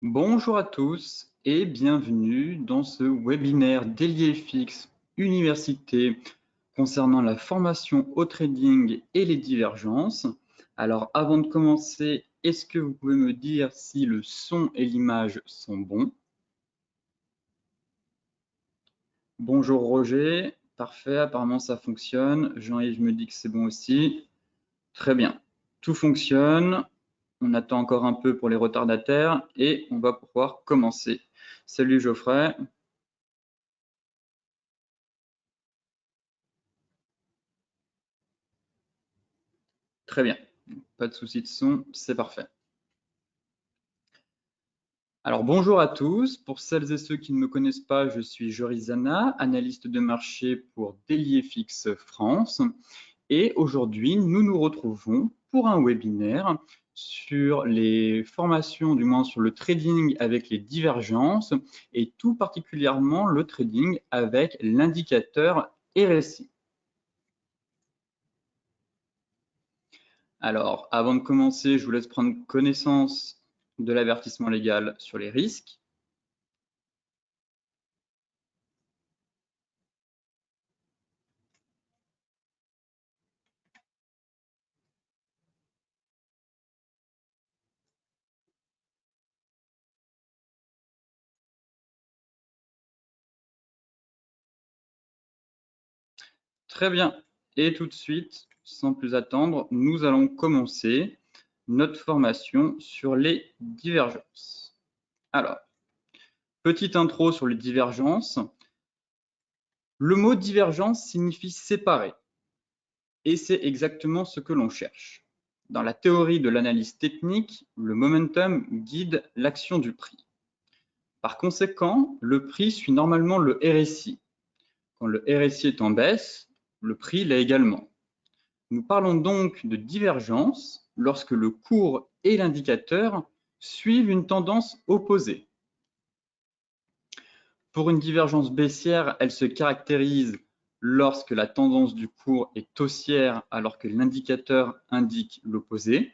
Bonjour à tous et bienvenue dans ce webinaire d'EliFX Université concernant la formation au trading et les divergences. Alors avant de commencer, est-ce que vous pouvez me dire si le son et l'image sont bons? Bonjour Roger, parfait, apparemment ça fonctionne. Jean-Yves me dit que c'est bon aussi. Très bien, tout fonctionne. On attend encore un peu pour les retardataires et on va pouvoir commencer. Salut Geoffrey. Très bien, pas de souci de son, c'est parfait. Alors bonjour à tous, pour celles et ceux qui ne me connaissent pas, je suis Joris Zana, analyste de marché pour DailyFX France et aujourd'hui nous nous retrouvons pour un webinaire sur les formations, du moins sur le trading avec les divergences et tout particulièrement le trading avec l'indicateur RSI. Alors, avant de commencer, je vous laisse prendre connaissance de l'avertissement légal sur les risques. Très bien. Et tout de suite, sans plus attendre, nous allons commencer notre formation sur les divergences. Alors, petite intro sur les divergences. Le mot divergence signifie séparer. Et c'est exactement ce que l'on cherche. Dans la théorie de l'analyse technique, le momentum guide l'action du prix. Par conséquent, le prix suit normalement le RSI. Quand le RSI est en baisse, le prix l'est également. Nous parlons donc de divergence lorsque le cours et l'indicateur suivent une tendance opposée. Pour une divergence baissière, elle se caractérise lorsque la tendance du cours est haussière alors que l'indicateur indique l'opposé.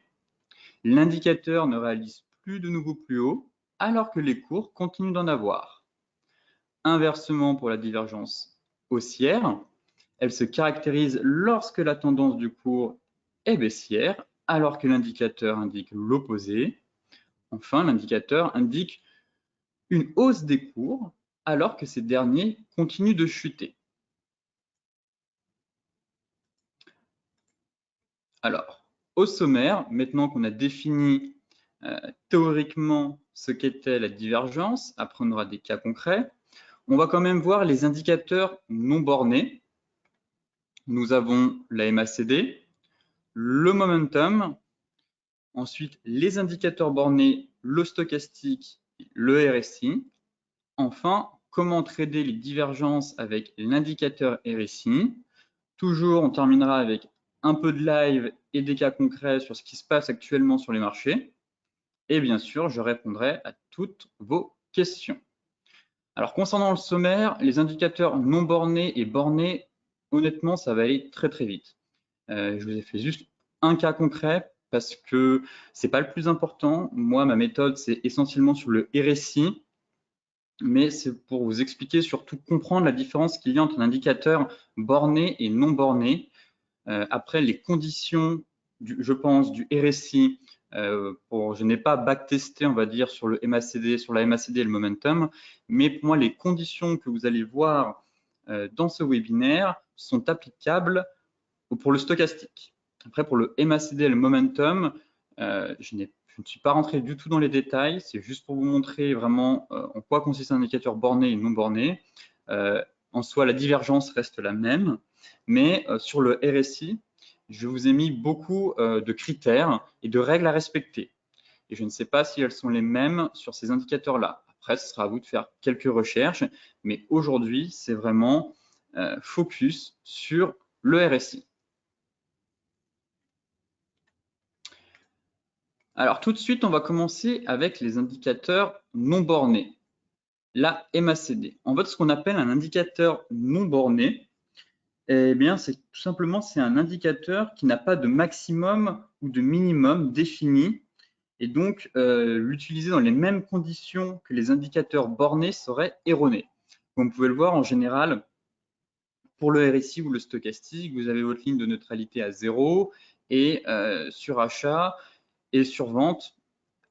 L'indicateur ne réalise plus de nouveau plus haut alors que les cours continuent d'en avoir. Inversement pour la divergence haussière, elle se caractérise lorsque la tendance du cours est baissière alors que l'indicateur indique l'opposé. Enfin, l'indicateur indique une hausse des cours alors que ces derniers continuent de chuter. Alors, au sommaire, maintenant qu'on a défini théoriquement ce qu'était la divergence, après on aura des cas concrets, on va quand même voir les indicateurs non bornés. Nous avons la MACD, le momentum, ensuite les indicateurs bornés, le stochastique, le RSI. Enfin, comment trader les divergences avec l'indicateur RSI. Toujours, on terminera avec un peu de live et des cas concrets sur ce qui se passe actuellement sur les marchés. Et bien sûr, je répondrai à toutes vos questions. Alors, concernant le sommaire, les indicateurs non bornés et bornés, honnêtement, ça va aller très très vite. Je vous ai fait juste un cas concret parce que c'est pas le plus important. Moi, ma méthode, c'est essentiellement sur le RSI, mais c'est pour vous expliquer, surtout comprendre la différence qu'il y a entre un indicateur borné et non borné. Après, les conditions, je pense, du RSI, je n'ai pas backtesté, on va dire, sur le MACD, sur la MACD et le momentum, mais pour moi, les conditions que vous allez voir dans ce webinaire sont applicables pour le stochastique. Après, pour le MACD et le momentum, je ne suis pas rentré du tout dans les détails. C'est juste pour vous montrer vraiment en quoi consiste un indicateur borné et non borné. En soi, la divergence reste la même, mais sur le RSI, je vous ai mis beaucoup de critères et de règles à respecter. Et je ne sais pas si elles sont les mêmes sur ces indicateurs-là. Après, ce sera à vous de faire quelques recherches, mais aujourd'hui, c'est vraiment focus sur le RSI. Alors tout de suite, on va commencer avec les indicateurs non bornés, la MACD. En fait, ce qu'on appelle un indicateur non borné, eh bien, c'est tout simplement un indicateur qui n'a pas de maximum ou de minimum défini et donc l'utiliser dans les mêmes conditions que les indicateurs bornés serait erroné. Comme vous pouvez le voir, en général, pour le RSI ou le stochastique, vous avez votre ligne de neutralité à 0 et surachat et survente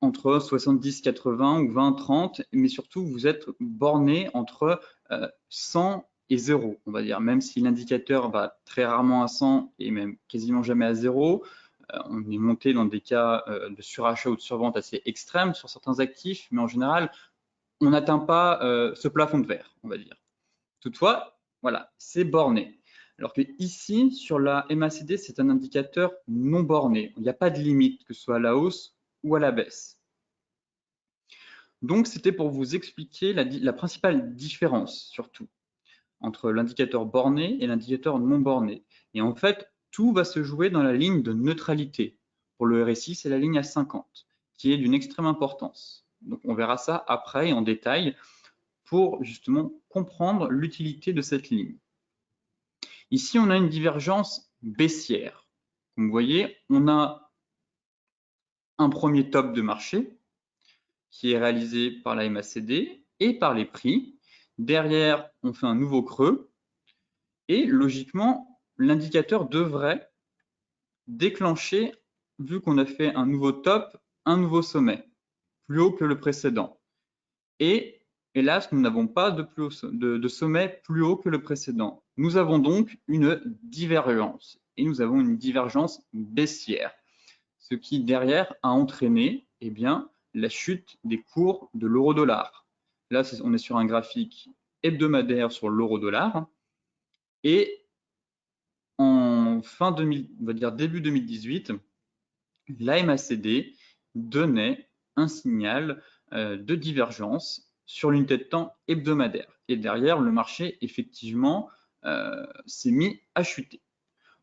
entre 70, 80 ou 20, 30, mais surtout vous êtes borné entre 100 et 0, on va dire, même si l'indicateur va très rarement à 100 et même quasiment jamais à 0. On est monté dans des cas de surachat ou de survente assez extrêmes sur certains actifs, mais en général, on n'atteint pas ce plafond de verre, on va dire. Toutefois, voilà, c'est borné. Alors que ici, sur la MACD, c'est un indicateur non borné. Il n'y a pas de limite, que ce soit à la hausse ou à la baisse. Donc, c'était pour vous expliquer la principale différence, surtout, entre l'indicateur borné et l'indicateur non borné. Et en fait, tout va se jouer dans la ligne de neutralité. Pour le RSI, c'est la ligne à 50, qui est d'une extrême importance. Donc, on verra ça après en détail pour justement comprendre l'utilité de cette ligne. Ici, on a une divergence baissière. Comme vous voyez, on a un premier top de marché qui est réalisé par la MACD et par les prix. Derrière, on fait un nouveau creux et logiquement, l'indicateur devrait déclencher, vu qu'on a fait un nouveau top, un nouveau sommet, plus haut que le précédent. Et hélas, nous n'avons pas de sommet plus haut que le précédent. Nous avons donc une divergence et nous avons une divergence baissière, ce qui derrière a entraîné la chute des cours de l'euro-dollar. Là, on est sur un graphique hebdomadaire sur l'euro-dollar et en fin 2000, on va dire début 2018, la MACD donnait un signal de divergence sur l'unité de temps hebdomadaire. Et derrière, le marché, effectivement, s'est mis à chuter.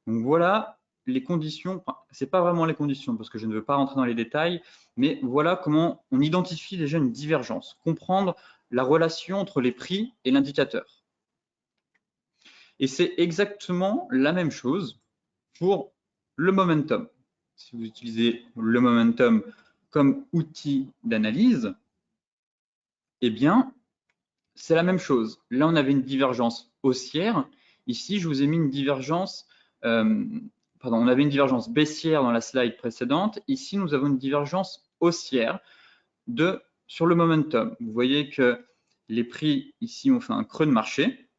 Donc voilà les conditions, enfin, ce n'est pas vraiment les conditions parce que je ne veux pas rentrer dans les détails, mais voilà comment on identifie déjà une divergence, comprendre la relation entre les prix et l'indicateur. Et c'est exactement la même chose pour le momentum. Si vous utilisez le momentum comme outil d'analyse, eh bien, c'est la même chose. Là, on avait une divergence haussière. Ici, je vous ai mis une divergence, on avait une divergence baissière dans la slide précédente. Ici, nous avons une divergence haussière sur le momentum. Vous voyez que les prix, ici, ont fait un creux de marché.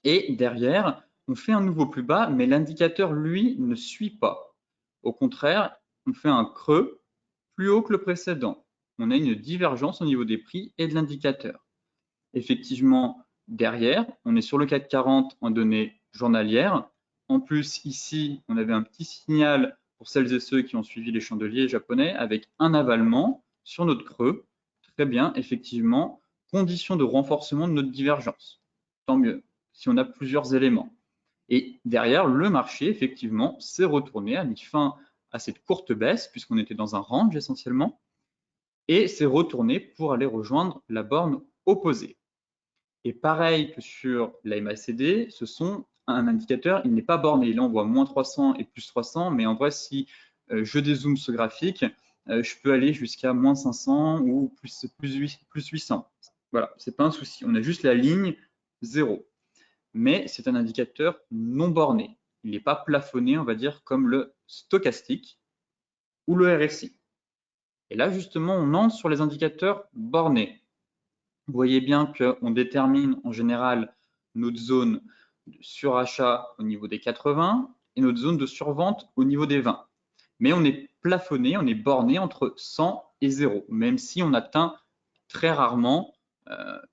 Et derrière, on fait un nouveau plus bas, mais l'indicateur, lui, ne suit pas. Au contraire, on fait un creux plus haut que le précédent. On a une divergence au niveau des prix et de l'indicateur. Effectivement, derrière, on est sur le CAC 40 en données journalières. En plus, ici, on avait un petit signal pour celles et ceux qui ont suivi les chandeliers japonais avec un avalement sur notre creux. Très bien, effectivement, condition de renforcement de notre divergence. Tant mieux, si on a plusieurs éléments. Et derrière, le marché, effectivement, s'est retourné, a mis fin à cette courte baisse, puisqu'on était dans un range essentiellement, et s'est retourné pour aller rejoindre la borne opposée. Et pareil que sur la MACD, ce sont un indicateur, il n'est pas borné. Là, on voit moins 300 et plus 300, mais en vrai, si je dézoome ce graphique, je peux aller jusqu'à moins 500 ou plus 800. Voilà, c'est pas un souci. On a juste la ligne 0. Mais c'est un indicateur non borné. Il n'est pas plafonné, on va dire, comme le stochastique ou le RSI. Et là, justement, on entre sur les indicateurs bornés. Vous voyez bien qu'on détermine en général notre zone de surachat au niveau des 80 et notre zone de survente au niveau des 20. Mais on est plafonné, on est borné entre 100 et 0, même si on atteint très rarement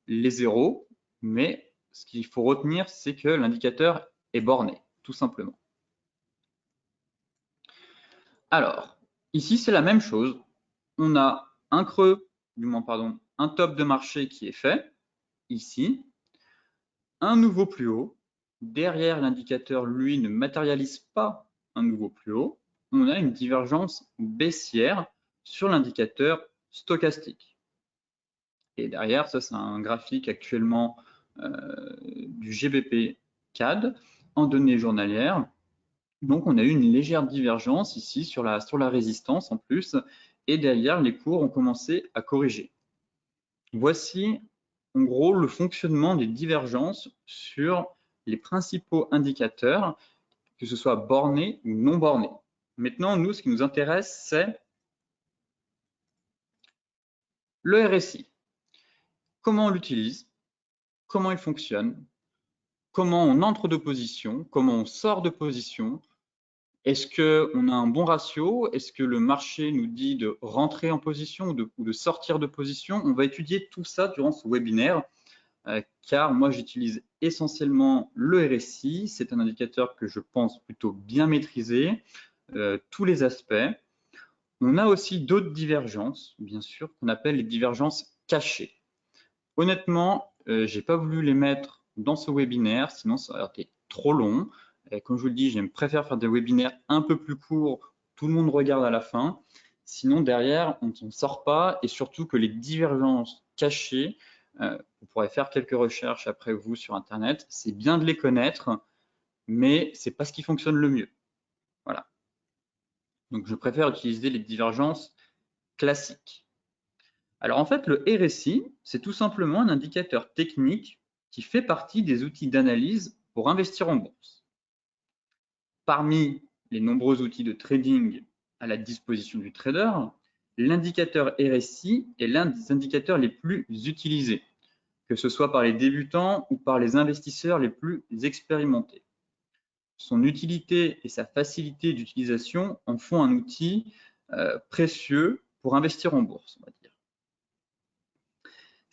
les zéros. Mais ce qu'il faut retenir, c'est que l'indicateur est borné, tout simplement. Alors, ici, c'est la même chose. On a un creux, un top de marché qui est fait, ici, un nouveau plus haut. Derrière, l'indicateur, lui, ne matérialise pas un nouveau plus haut. On a une divergence baissière sur l'indicateur stochastique. Et derrière, ça, c'est un graphique actuellement du GBP CAD en données journalières. Donc, on a eu une légère divergence ici sur la résistance en plus. et derrière, les cours ont commencé à corriger. Voici en gros le fonctionnement des divergences sur les principaux indicateurs, que ce soit bornés ou non bornés. Maintenant, nous, ce qui nous intéresse, c'est le RSI. Comment on l'utilise, comment il fonctionne, comment on entre de position, comment on sort de position. Est-ce qu'on a un bon ratio? Est-ce que le marché nous dit de rentrer en position ou de sortir de position? On va étudier tout ça durant ce webinaire, car moi j'utilise essentiellement le RSI. C'est un indicateur que je pense plutôt bien maîtriser, tous les aspects. On a aussi d'autres divergences, bien sûr, qu'on appelle les divergences cachées. Honnêtement, je n'ai pas voulu les mettre dans ce webinaire, sinon ça aurait été trop long. Comme je vous le dis, je préfère faire des webinaires un peu plus courts, tout le monde regarde à la fin. Sinon, derrière, on ne s'en sort pas, et surtout que les divergences cachées, vous pourrez faire quelques recherches après vous sur Internet, c'est bien de les connaître, mais ce n'est pas ce qui fonctionne le mieux. Voilà. Donc, je préfère utiliser les divergences classiques. Alors en fait, le RSI, c'est tout simplement un indicateur technique qui fait partie des outils d'analyse pour investir en bourse. Parmi les nombreux outils de trading à la disposition du trader, l'indicateur RSI est l'un des indicateurs les plus utilisés, que ce soit par les débutants ou par les investisseurs les plus expérimentés. Son utilité et sa facilité d'utilisation en font un outil précieux pour investir en bourse, on va dire.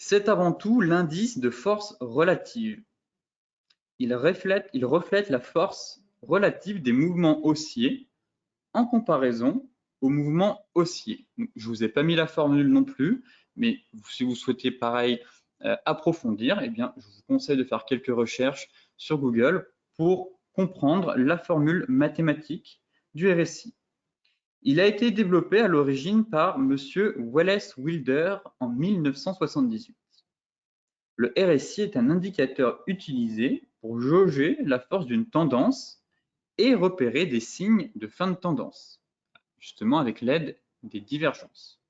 C'est avant tout l'indice de force relative. Il reflète la force relative des mouvements haussiers en comparaison aux mouvements haussiers. Je ne vous ai pas mis la formule non plus, mais si vous souhaitez pareil approfondir, eh bien, je vous conseille de faire quelques recherches sur Google pour comprendre la formule mathématique du RSI. Il a été développé à l'origine par M. Wallace Wilder en 1978. Le RSI est un indicateur utilisé pour jauger la force d'une tendance et repérer des signes de fin de tendance, justement avec l'aide des divergences.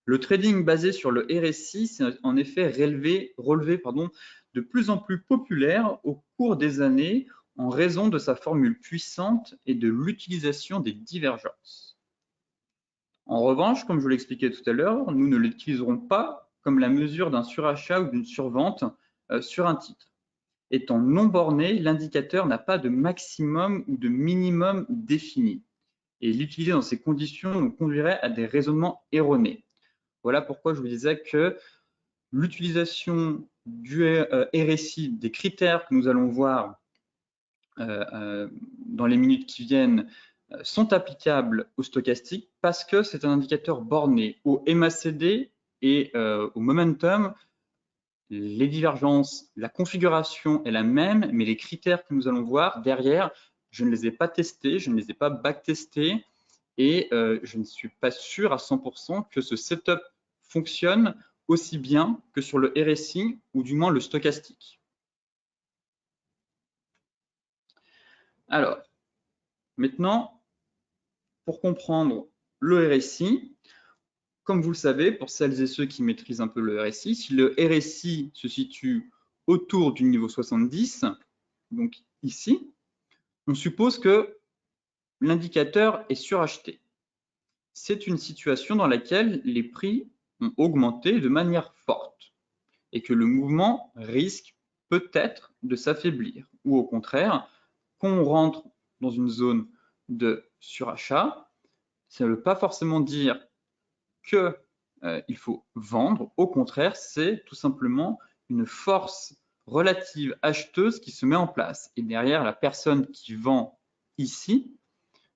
Le trading basé sur le RSI s'est en effet relevé de plus en plus populaire au cours des années en raison de sa formule puissante et de l'utilisation des divergences. En revanche, comme je vous l'expliquais tout à l'heure, nous ne l'utiliserons pas comme la mesure d'un surachat ou d'une survente sur un titre. Étant non borné, l'indicateur n'a pas de maximum ou de minimum défini. Et l'utiliser dans ces conditions nous conduirait à des raisonnements erronés. Voilà pourquoi je vous disais que l'utilisation du RSI, des critères que nous allons voir dans les minutes qui viennent, sont applicables au stochastique parce que c'est un indicateur borné. Au MACD et au momentum, les divergences, la configuration est la même, mais les critères que nous allons voir derrière, je ne les ai pas testés, je ne les ai pas backtestés et je ne suis pas sûr à 100% que ce setup fonctionne aussi bien que sur le RSI ou du moins le stochastique. Alors, maintenant, pour comprendre le RSI, comme vous le savez, pour celles et ceux qui maîtrisent un peu le RSI, si le RSI se situe autour du niveau 70, donc ici, on suppose que l'indicateur est suracheté. C'est une situation dans laquelle les prix ont augmenté de manière forte et que le mouvement risque peut-être de s'affaiblir ou au contraire, quand on rentre dans une zone de surachat, ça ne veut pas forcément dire qu'il faut vendre. Au contraire, c'est tout simplement une force relative acheteuse qui se met en place. Et derrière, la personne qui vend ici,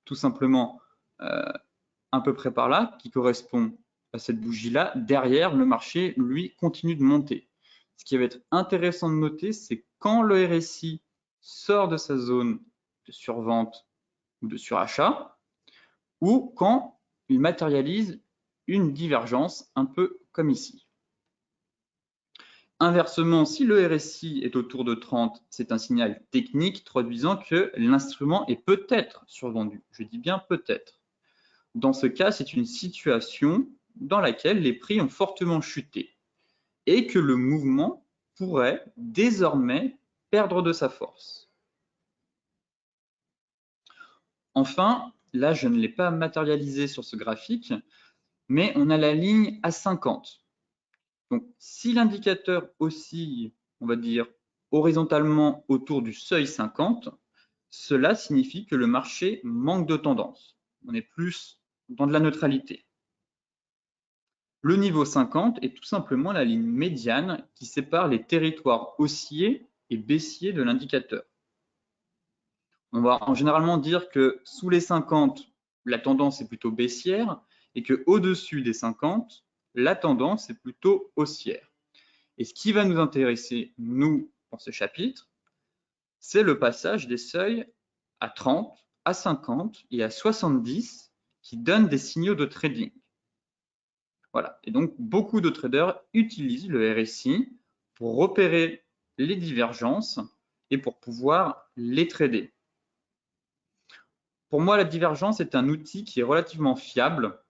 tout simplement à peu près par là, qui correspond à cette bougie-là, derrière, le marché, lui, continue de monter. Ce qui va être intéressant de noter, c'est quand le RSI sort de sa zone de survente ou de surachat, ou quand il matérialise une divergence, un peu comme ici. Inversement, si le RSI est autour de 30, c'est un signal technique traduisant que l'instrument est peut-être survendu. Je dis bien peut-être. Dans ce cas, c'est une situation dans laquelle les prix ont fortement chuté et que le mouvement pourrait désormais perdre de sa force. Enfin, là, je ne l'ai pas matérialisé sur ce graphique, mais on a la ligne à 50. Donc, si l'indicateur oscille, on va dire, horizontalement autour du seuil 50, cela signifie que le marché manque de tendance. On est plus dans de la neutralité. Le niveau 50 est tout simplement la ligne médiane qui sépare les territoires haussiers et baissiers de l'indicateur. On va généralement dire que sous les 50, la tendance est plutôt baissière et qu'au-dessus des 50, la tendance est plutôt haussière. Et ce qui va nous intéresser, nous, dans ce chapitre, c'est le passage des seuils à 30, à 50 et à 70 qui donnent des signaux de trading. Voilà. Et donc, beaucoup de traders utilisent le RSI pour repérer les divergences et pour pouvoir les trader. Pour moi, la divergence est un outil qui est relativement fiable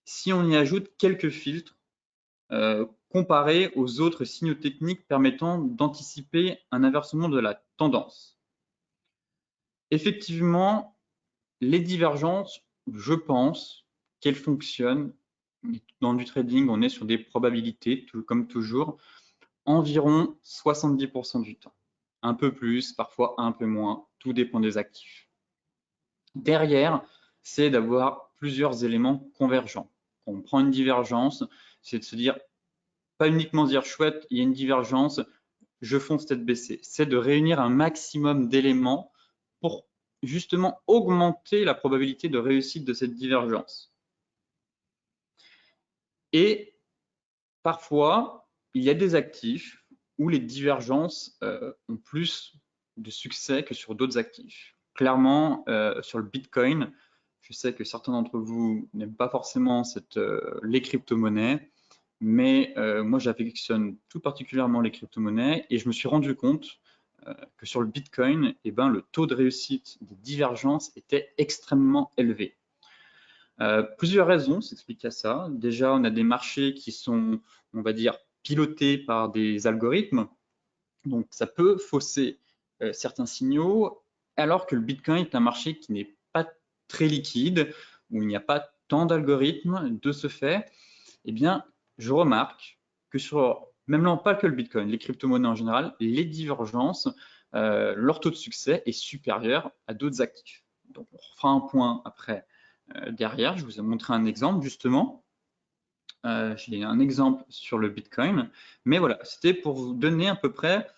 si on y ajoute quelques filtres comparés aux autres signaux techniques permettant d'anticiper un inversement de la tendance. Effectivement, les divergences, je pense qu'elles fonctionnent. Dans du trading, on est sur des probabilités, comme toujours, environ 70% du temps. Un peu plus, parfois un peu moins, tout dépend des actifs. Derrière, c'est d'avoir plusieurs éléments convergents. Quand on prend une divergence, c'est de se dire, pas uniquement dire chouette, il y a une divergence, je fonce tête baissée. C'est de réunir un maximum d'éléments pour justement augmenter la probabilité de réussite de cette divergence. Et parfois, il y a des actifs où les divergences ont plus de succès que sur d'autres actifs. Clairement, sur le Bitcoin, je sais que certains d'entre vous n'aiment pas forcément les crypto-monnaies, mais moi j'affectionne tout particulièrement les crypto-monnaies et je me suis rendu compte que sur le Bitcoin, le taux de réussite des divergences était extrêmement élevé. Plusieurs raisons s'expliquent à ça. Déjà, on a des marchés qui sont, on va dire, pilotés par des algorithmes. Donc, ça peut fausser certains signaux, alors que le Bitcoin est un marché qui n'est pas très liquide, où il n'y a pas tant d'algorithmes. De ce fait, eh bien, je remarque que sur, même non pas que le Bitcoin, les crypto-monnaies en général, les divergences, leur taux de succès est supérieur à d'autres actifs. Donc, on fera un point après derrière. Je vous ai montré un exemple justement. J'ai un exemple sur le Bitcoin, mais voilà, c'était pour vous donner à peu près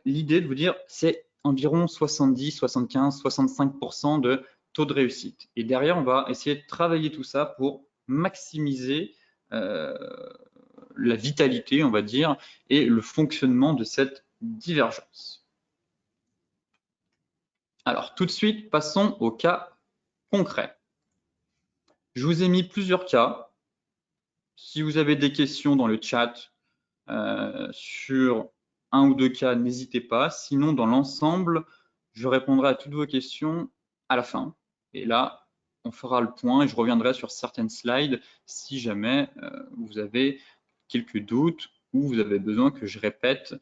l'idée de vous dire c'est environ 70, 75, 65% de taux de réussite. Et derrière, on va essayer de travailler tout ça pour maximiser la vitalité, on va dire, et le fonctionnement de cette divergence. Alors, tout de suite, passons au cas concret. Je vous ai mis plusieurs cas. Si vous avez des questions dans le chat sur un ou deux cas, n'hésitez pas. Sinon, dans l'ensemble, je répondrai à toutes vos questions à la fin. Et là, on fera le point et je reviendrai sur certaines slides si jamais vous avez quelques doutes ou vous avez besoin que je répète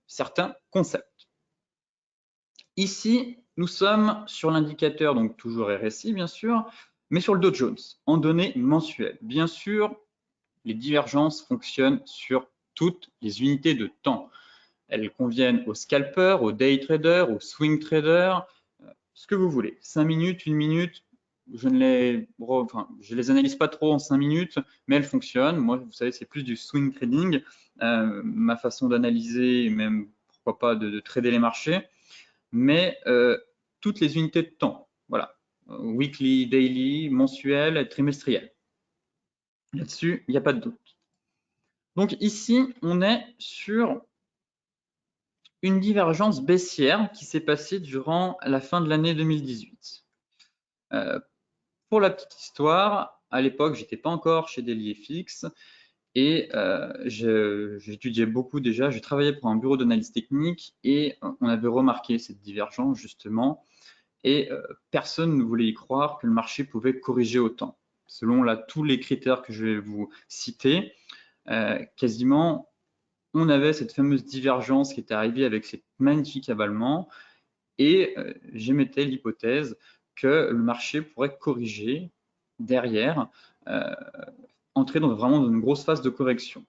certains concepts. Ici, nous sommes sur l'indicateur, donc toujours RSI bien sûr, mais sur le Dow Jones, en données mensuelles. Bien sûr, les divergences fonctionnent sur toutes les unités de temps. Elles conviennent aux scalpers, aux day traders, aux swing traders, ce que vous voulez. 5 minutes, 1 minute, je les analyse pas trop en 5 minutes, mais elles fonctionnent. Moi, vous savez, c'est plus du swing trading, ma façon d'analyser, même pourquoi pas de trader les marchés, mais toutes les unités de temps, voilà, weekly, daily, mensuel, trimestriel. Là-dessus, il n'y a pas de doute. Donc ici, on est sur une divergence baissière qui s'est passée durant la fin de l'année 2018. Pour la petite histoire, à l'époque, j'étais pas encore chez DailyFX et j'étudiais beaucoup déjà. Je travaillais pour un bureau d'analyse technique et on avait remarqué cette divergence justement. et personne ne voulait y croire que le marché pouvait corriger autant. Selon là, tous les critères que je vais vous citer, quasiment, on avait cette fameuse divergence qui était arrivée avec ces magnifiques avalements et j'émettais l'hypothèse que le marché pourrait corriger derrière, entrer vraiment dans une grosse phase de correction.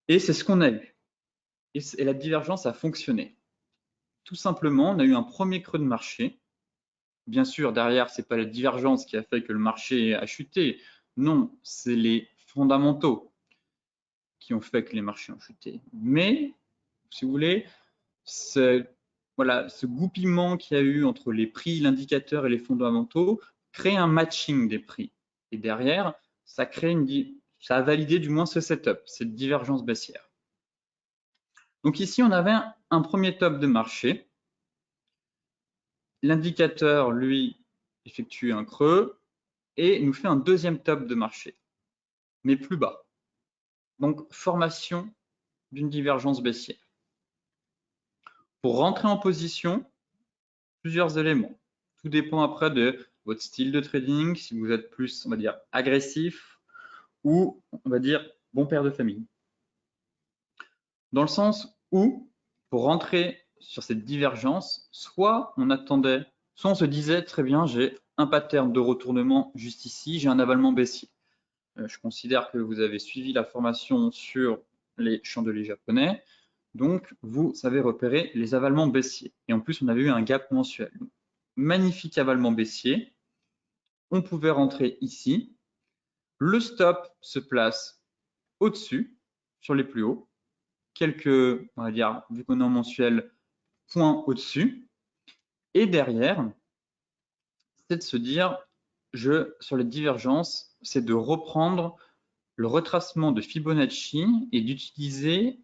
Et c'est ce qu'on a eu. Et la divergence a fonctionné. Tout simplement, on a eu un premier creux de marché. Bien sûr, derrière, ce n'est pas la divergence qui a fait que le marché a chuté. Non, c'est les fondamentaux qui ont fait que les marchés ont chuté. Mais, si vous voulez, ce goupillement qu'il y a eu entre les prix, l'indicateur et les fondamentaux crée un matching des prix. Et derrière, ça a validé du moins ce setup, cette divergence baissière. Donc ici, on avait un premier top de marché. L'indicateur, lui, effectue un creux et nous fait un deuxième top de marché, mais plus bas. Donc, formation d'une divergence baissière. Pour rentrer en position, plusieurs éléments. Tout dépend après de votre style de trading, si vous êtes plus, on va dire, agressif ou, on va dire, bon père de famille. Dans le sens où, pour rentrer sur cette divergence, soit on attendait, soit on se disait, très bien, j'ai un pattern de retournement juste ici, j'ai un avalement baissier. Je considère que vous avez suivi la formation sur les chandeliers japonais, donc vous savez repérer les avalements baissiers. Et en plus, on avait eu un gap mensuel. Magnifique avalement baissier. On pouvait rentrer ici. Le stop se place au-dessus, sur les plus hauts. Quelques, on va dire, vu qu'on est en mensuel, points au-dessus. Et derrière, c'est de se dire, sur les divergences, c'est de reprendre le retracement de Fibonacci et d'utiliser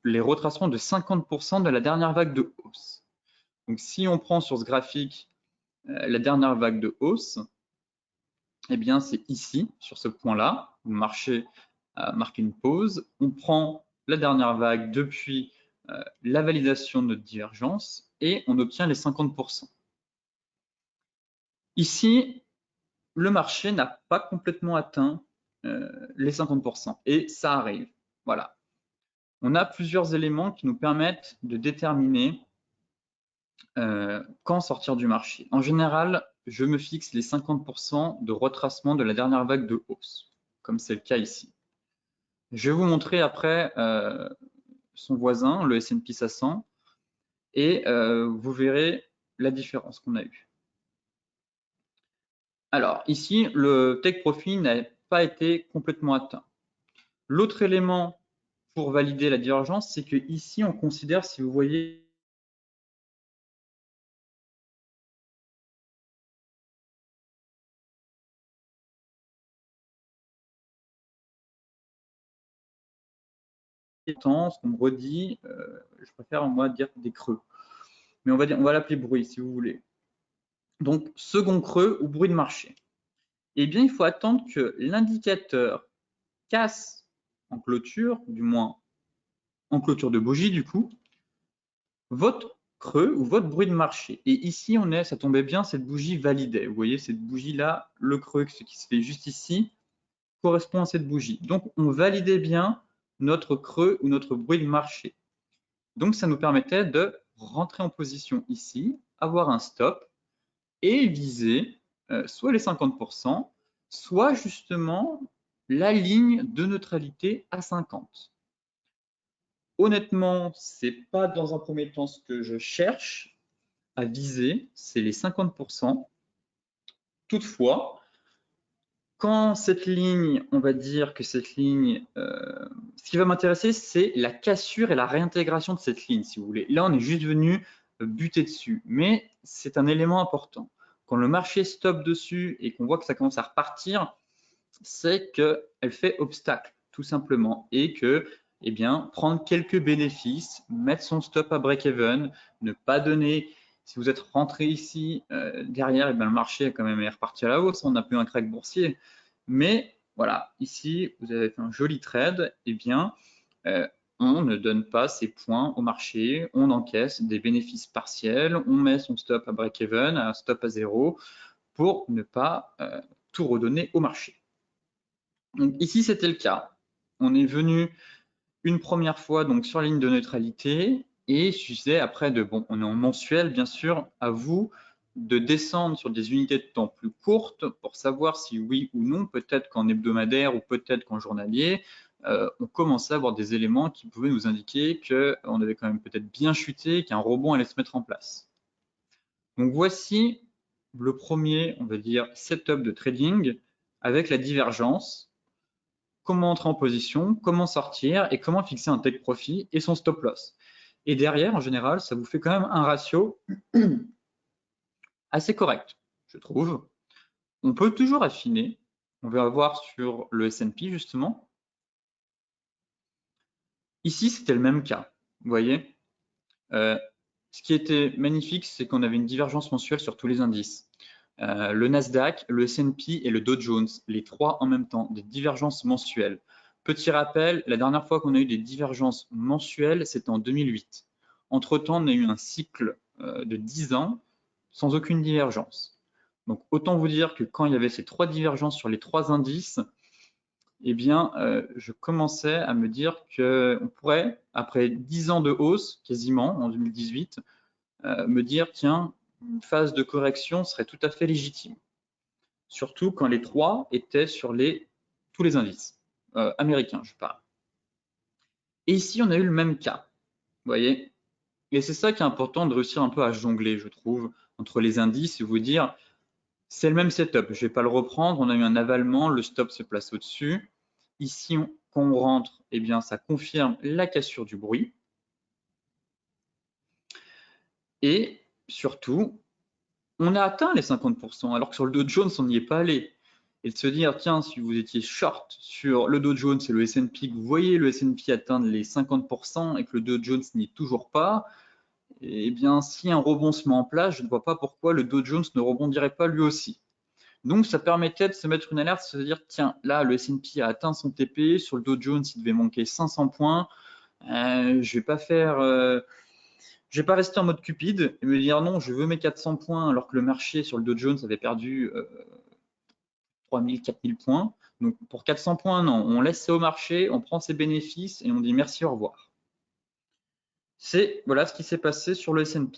les retracements de 50% de la dernière vague de hausse. Donc, si on prend sur ce graphique la dernière vague de hausse, eh bien, c'est ici, sur ce point-là, où le marché a marqué une pause. On prend la dernière vague depuis la validation de notre divergence et on obtient les 50%. Ici, le marché n'a pas complètement atteint les 50% et ça arrive. Voilà. On a plusieurs éléments qui nous permettent de déterminer quand sortir du marché. En général, je me fixe les 50% de retracement de la dernière vague de hausse, comme c'est le cas ici. Je vais vous montrer après son voisin, le S&P 500, et vous verrez la différence qu'on a eue. Alors ici, le take profit n'a pas été complètement atteint. L'autre élément pour valider la divergence, c'est que ici, on considère, si vous voyez, ce qu'on me redit, je préfère moi dire des creux, mais on va l'appeler bruit si vous voulez. Donc second creux ou bruit de marché. Eh bien, il faut attendre que l'indicateur casse en clôture, du moins en clôture de bougie du coup, votre creux ou votre bruit de marché. Et ici, ça tombait bien, cette bougie validait. Vous voyez, cette bougie-là, le creux, ce qui se fait juste ici, correspond à cette bougie. Donc, on validait bien notre creux ou notre bruit de marché. Donc, ça nous permettait de rentrer en position ici, avoir un stop et viser soit les 50%, soit justement la ligne de neutralité à 50. Honnêtement, ce n'est pas dans un premier temps ce que je cherche à viser, c'est les 50%. Toutefois, quand cette ligne, on va dire que cette ligne, ce qui va m'intéresser, c'est la cassure et la réintégration de cette ligne, si vous voulez. Là, on est juste venu buter dessus, mais c'est un élément important. Quand le marché stoppe dessus et qu'on voit que ça commence à repartir, c'est qu'elle fait obstacle, tout simplement, et que, eh bien, prendre quelques bénéfices, mettre son stop à break-even, ne pas donner. Si vous êtes rentré ici, derrière, eh bien, le marché est quand même reparti à la hausse, on n'a plus un crack boursier. Mais voilà, ici, vous avez fait un joli trade, eh bien, on ne donne pas ses points au marché, on encaisse des bénéfices partiels, on met son stop à break-even, un stop à 0, pour ne pas tout redonner au marché. Donc ici, c'était le cas. On est venu une première fois donc sur la ligne de neutralité et je disais après on est en mensuel bien sûr, à vous de descendre sur des unités de temps plus courtes pour savoir si oui ou non, peut-être qu'en hebdomadaire ou peut-être qu'en journalier, on commençait à avoir des éléments qui pouvaient nous indiquer qu'on avait quand même peut-être bien chuté, qu'un rebond allait se mettre en place. Donc voici le premier, on va dire, setup de trading avec la divergence, comment entrer en position, comment sortir et comment fixer un take profit et son stop loss. Et derrière, en général, ça vous fait quand même un ratio assez correct, je trouve. On peut toujours affiner. On va voir sur le S&P justement. Ici, c'était le même cas. Vous voyez, ce qui était magnifique, c'est qu'on avait une divergence mensuelle sur tous les indices. Le Nasdaq, le S&P et le Dow Jones, les trois en même temps, des divergences mensuelles. Petit rappel, la dernière fois qu'on a eu des divergences mensuelles, c'était en 2008. Entre-temps, on a eu un cycle de 10 ans sans aucune divergence. Donc autant vous dire que quand il y avait ces trois divergences sur les trois indices, eh bien, je commençais à me dire qu'on pourrait, après 10 ans de hausse, quasiment, en 2018, me dire, tiens, une phase de correction serait tout à fait légitime. Surtout quand les trois étaient sur tous les indices américains, je parle. Et ici, on a eu le même cas, vous voyez. Et c'est ça qui est important de réussir un peu à jongler, je trouve, entre les indices et vous dire, c'est le même setup, je ne vais pas le reprendre, on a eu un avalement, le stop se place au-dessus. Ici, quand on rentre, eh bien, ça confirme la cassure du bruit. Et surtout, on a atteint les 50%, alors que sur le Dow Jones, on n'y est pas allé. Et de se dire, tiens, si vous étiez short sur le Dow Jones et le S&P, que vous voyez le S&P atteindre les 50% et que le Dow Jones n'y est toujours pas, eh bien, si un rebond se met en place, je ne vois pas pourquoi le Dow Jones ne rebondirait pas lui aussi. Donc, ça permettait de se mettre une alerte, se dire, tiens, là, le S&P a atteint son TP, sur le Dow Jones, il devait manquer 500 points, je vais pas faire... je vais pas rester en mode cupide et me dire non, je veux mes 400 points alors que le marché sur le Dow Jones avait perdu 3000, 4000 points. Donc pour 400 points, non, on laisse ça au marché, on prend ses bénéfices et on dit merci, au revoir. C'est voilà ce qui s'est passé sur le S&P.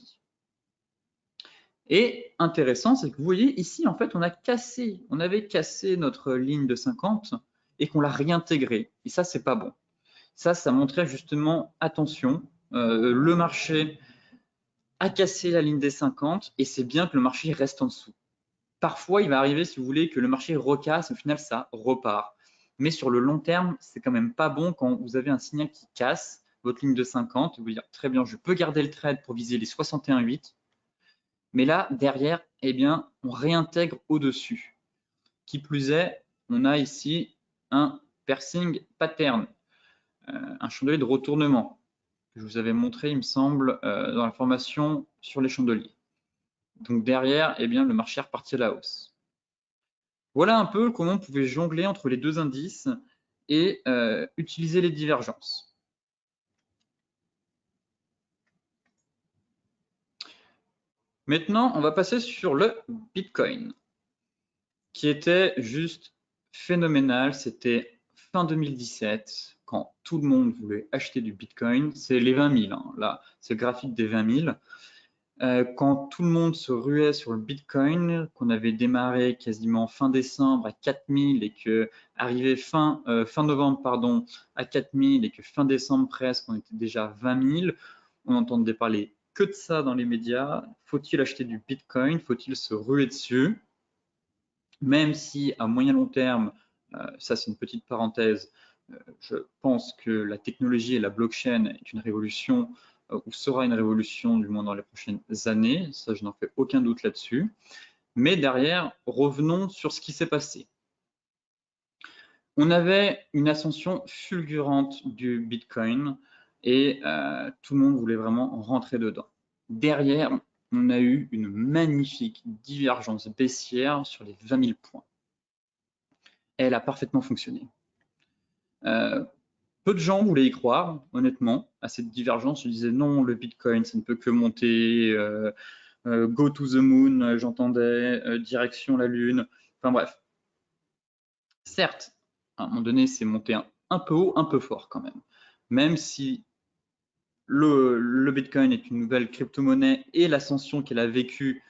Et intéressant, c'est que vous voyez ici, en fait, on avait cassé notre ligne de 50 et qu'on l'a réintégrée. Et ça, c'est pas bon. Ça montrait justement, attention, le marché a cassé la ligne des 50 et c'est bien que le marché reste en dessous. Parfois, il va arriver, si vous voulez, que le marché recasse, au final, ça repart. Mais sur le long terme, c'est quand même pas bon quand vous avez un signal qui casse votre ligne de 50, vous dire très bien, je peux garder le trade pour viser les 61,8. Mais là, derrière, eh bien, on réintègre au-dessus. Qui plus est, on a ici un piercing pattern, un chandelier de retournement que je vous avais montré, il me semble, dans la formation sur les chandeliers. Donc derrière, eh bien, le marché est reparti à la hausse. Voilà un peu comment on pouvait jongler entre les deux indices et utiliser les divergences. Maintenant, on va passer sur le Bitcoin, qui était juste phénoménal. C'était fin 2017, quand tout le monde voulait acheter du Bitcoin. C'est les 20 000, hein. Là, c'est le graphique des 20 000. Quand tout le monde se ruait sur le Bitcoin, qu'on avait démarré quasiment fin décembre à 4000 et que arrivé fin novembre pardon, à 4000 et que fin décembre presque on était déjà à 20 000, on n'entendait parler que de ça dans les médias. Faut-il acheter du Bitcoin? Faut-il se ruer dessus? Même si à moyen long terme, ça c'est une petite parenthèse, je pense que la technologie et la blockchain est une révolution ou sera une révolution du moins dans les prochaines années, ça je n'en fais aucun doute là-dessus. Mais derrière, revenons sur ce qui s'est passé. On avait une ascension fulgurante du Bitcoin et tout le monde voulait vraiment rentrer dedans. Derrière, on a eu une magnifique divergence baissière sur les 20 000 points. Elle a parfaitement fonctionné. Peu de gens voulaient y croire, honnêtement, à cette divergence. Ils disaient non, le Bitcoin, ça ne peut que monter, go to the moon, j'entendais, direction la Lune, enfin bref. Certes, à un moment donné, c'est monté un peu haut, un peu fort quand même. Même si le Bitcoin est une nouvelle crypto-monnaie et l'ascension qu'elle a vécue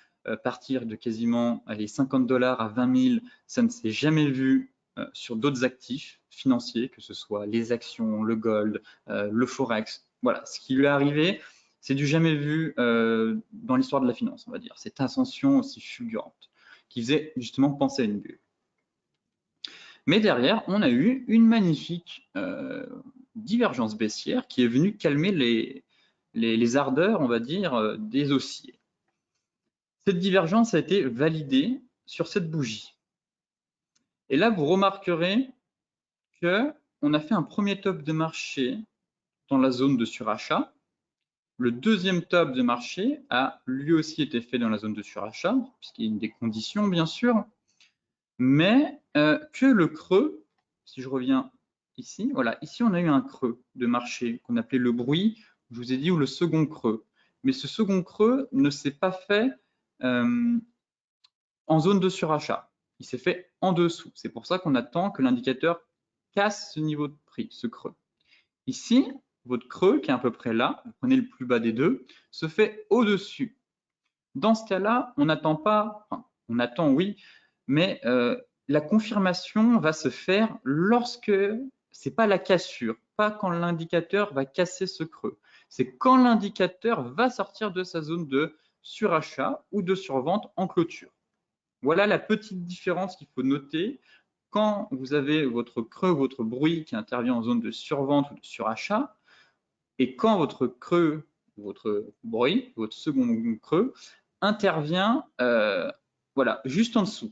partir de quasiment les 50 $ à 20 000, ça ne s'est jamais vu sur d'autres actifs financiers, que ce soit les actions, le gold, le forex. Voilà, ce qui lui est arrivé, c'est du jamais vu dans l'histoire de la finance, on va dire. Cette ascension aussi fulgurante, qui faisait justement penser à une bulle. Mais derrière, on a eu une magnifique divergence baissière qui est venue calmer les ardeurs, on va dire, des haussiers. Cette divergence a été validée sur cette bougie. Et là, vous remarquerez qu'on a fait un premier top de marché dans la zone de surachat. Le deuxième top de marché a lui aussi été fait dans la zone de surachat, puisqu'il y a une des conditions, bien sûr, mais que le creux, si je reviens ici, voilà, ici on a eu un creux de marché qu'on appelait le bruit, je vous ai dit, ou le second creux. Mais ce second creux ne s'est pas fait en zone de surachat. Il s'est fait en dessous. C'est pour ça qu'on attend que l'indicateur casse ce niveau de prix, ce creux. Ici, votre creux, qui est à peu près là, vous prenez le plus bas des deux, se fait au-dessus. Dans ce cas-là, on n'attend pas, enfin, on attend oui, mais la confirmation va se faire lorsque c'est pas la cassure, pas quand l'indicateur va casser ce creux. C'est quand l'indicateur va sortir de sa zone de surachat ou de survente en clôture. Voilà la petite différence qu'il faut noter quand vous avez votre creux, votre bruit qui intervient en zone de survente ou de surachat, et quand votre creux, votre bruit, votre second creux, intervient voilà, juste en dessous.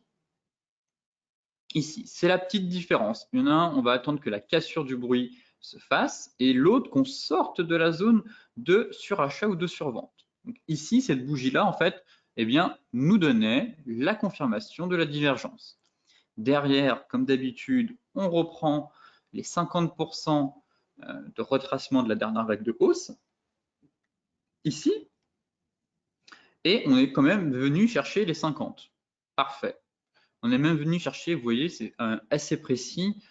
Ici, c'est la petite différence. Il y en a un, on va attendre que la cassure du bruit se fasse, et l'autre qu'on sorte de la zone de surachat ou de survente. Donc ici, cette bougie-là, en fait, eh bien, nous donnait la confirmation de la divergence. Derrière, comme d'habitude, on reprend les 50% de retracement de la dernière vague de hausse, ici, et on est quand même venu chercher les 50. Parfait. On est même venu chercher, vous voyez, c'est assez précis.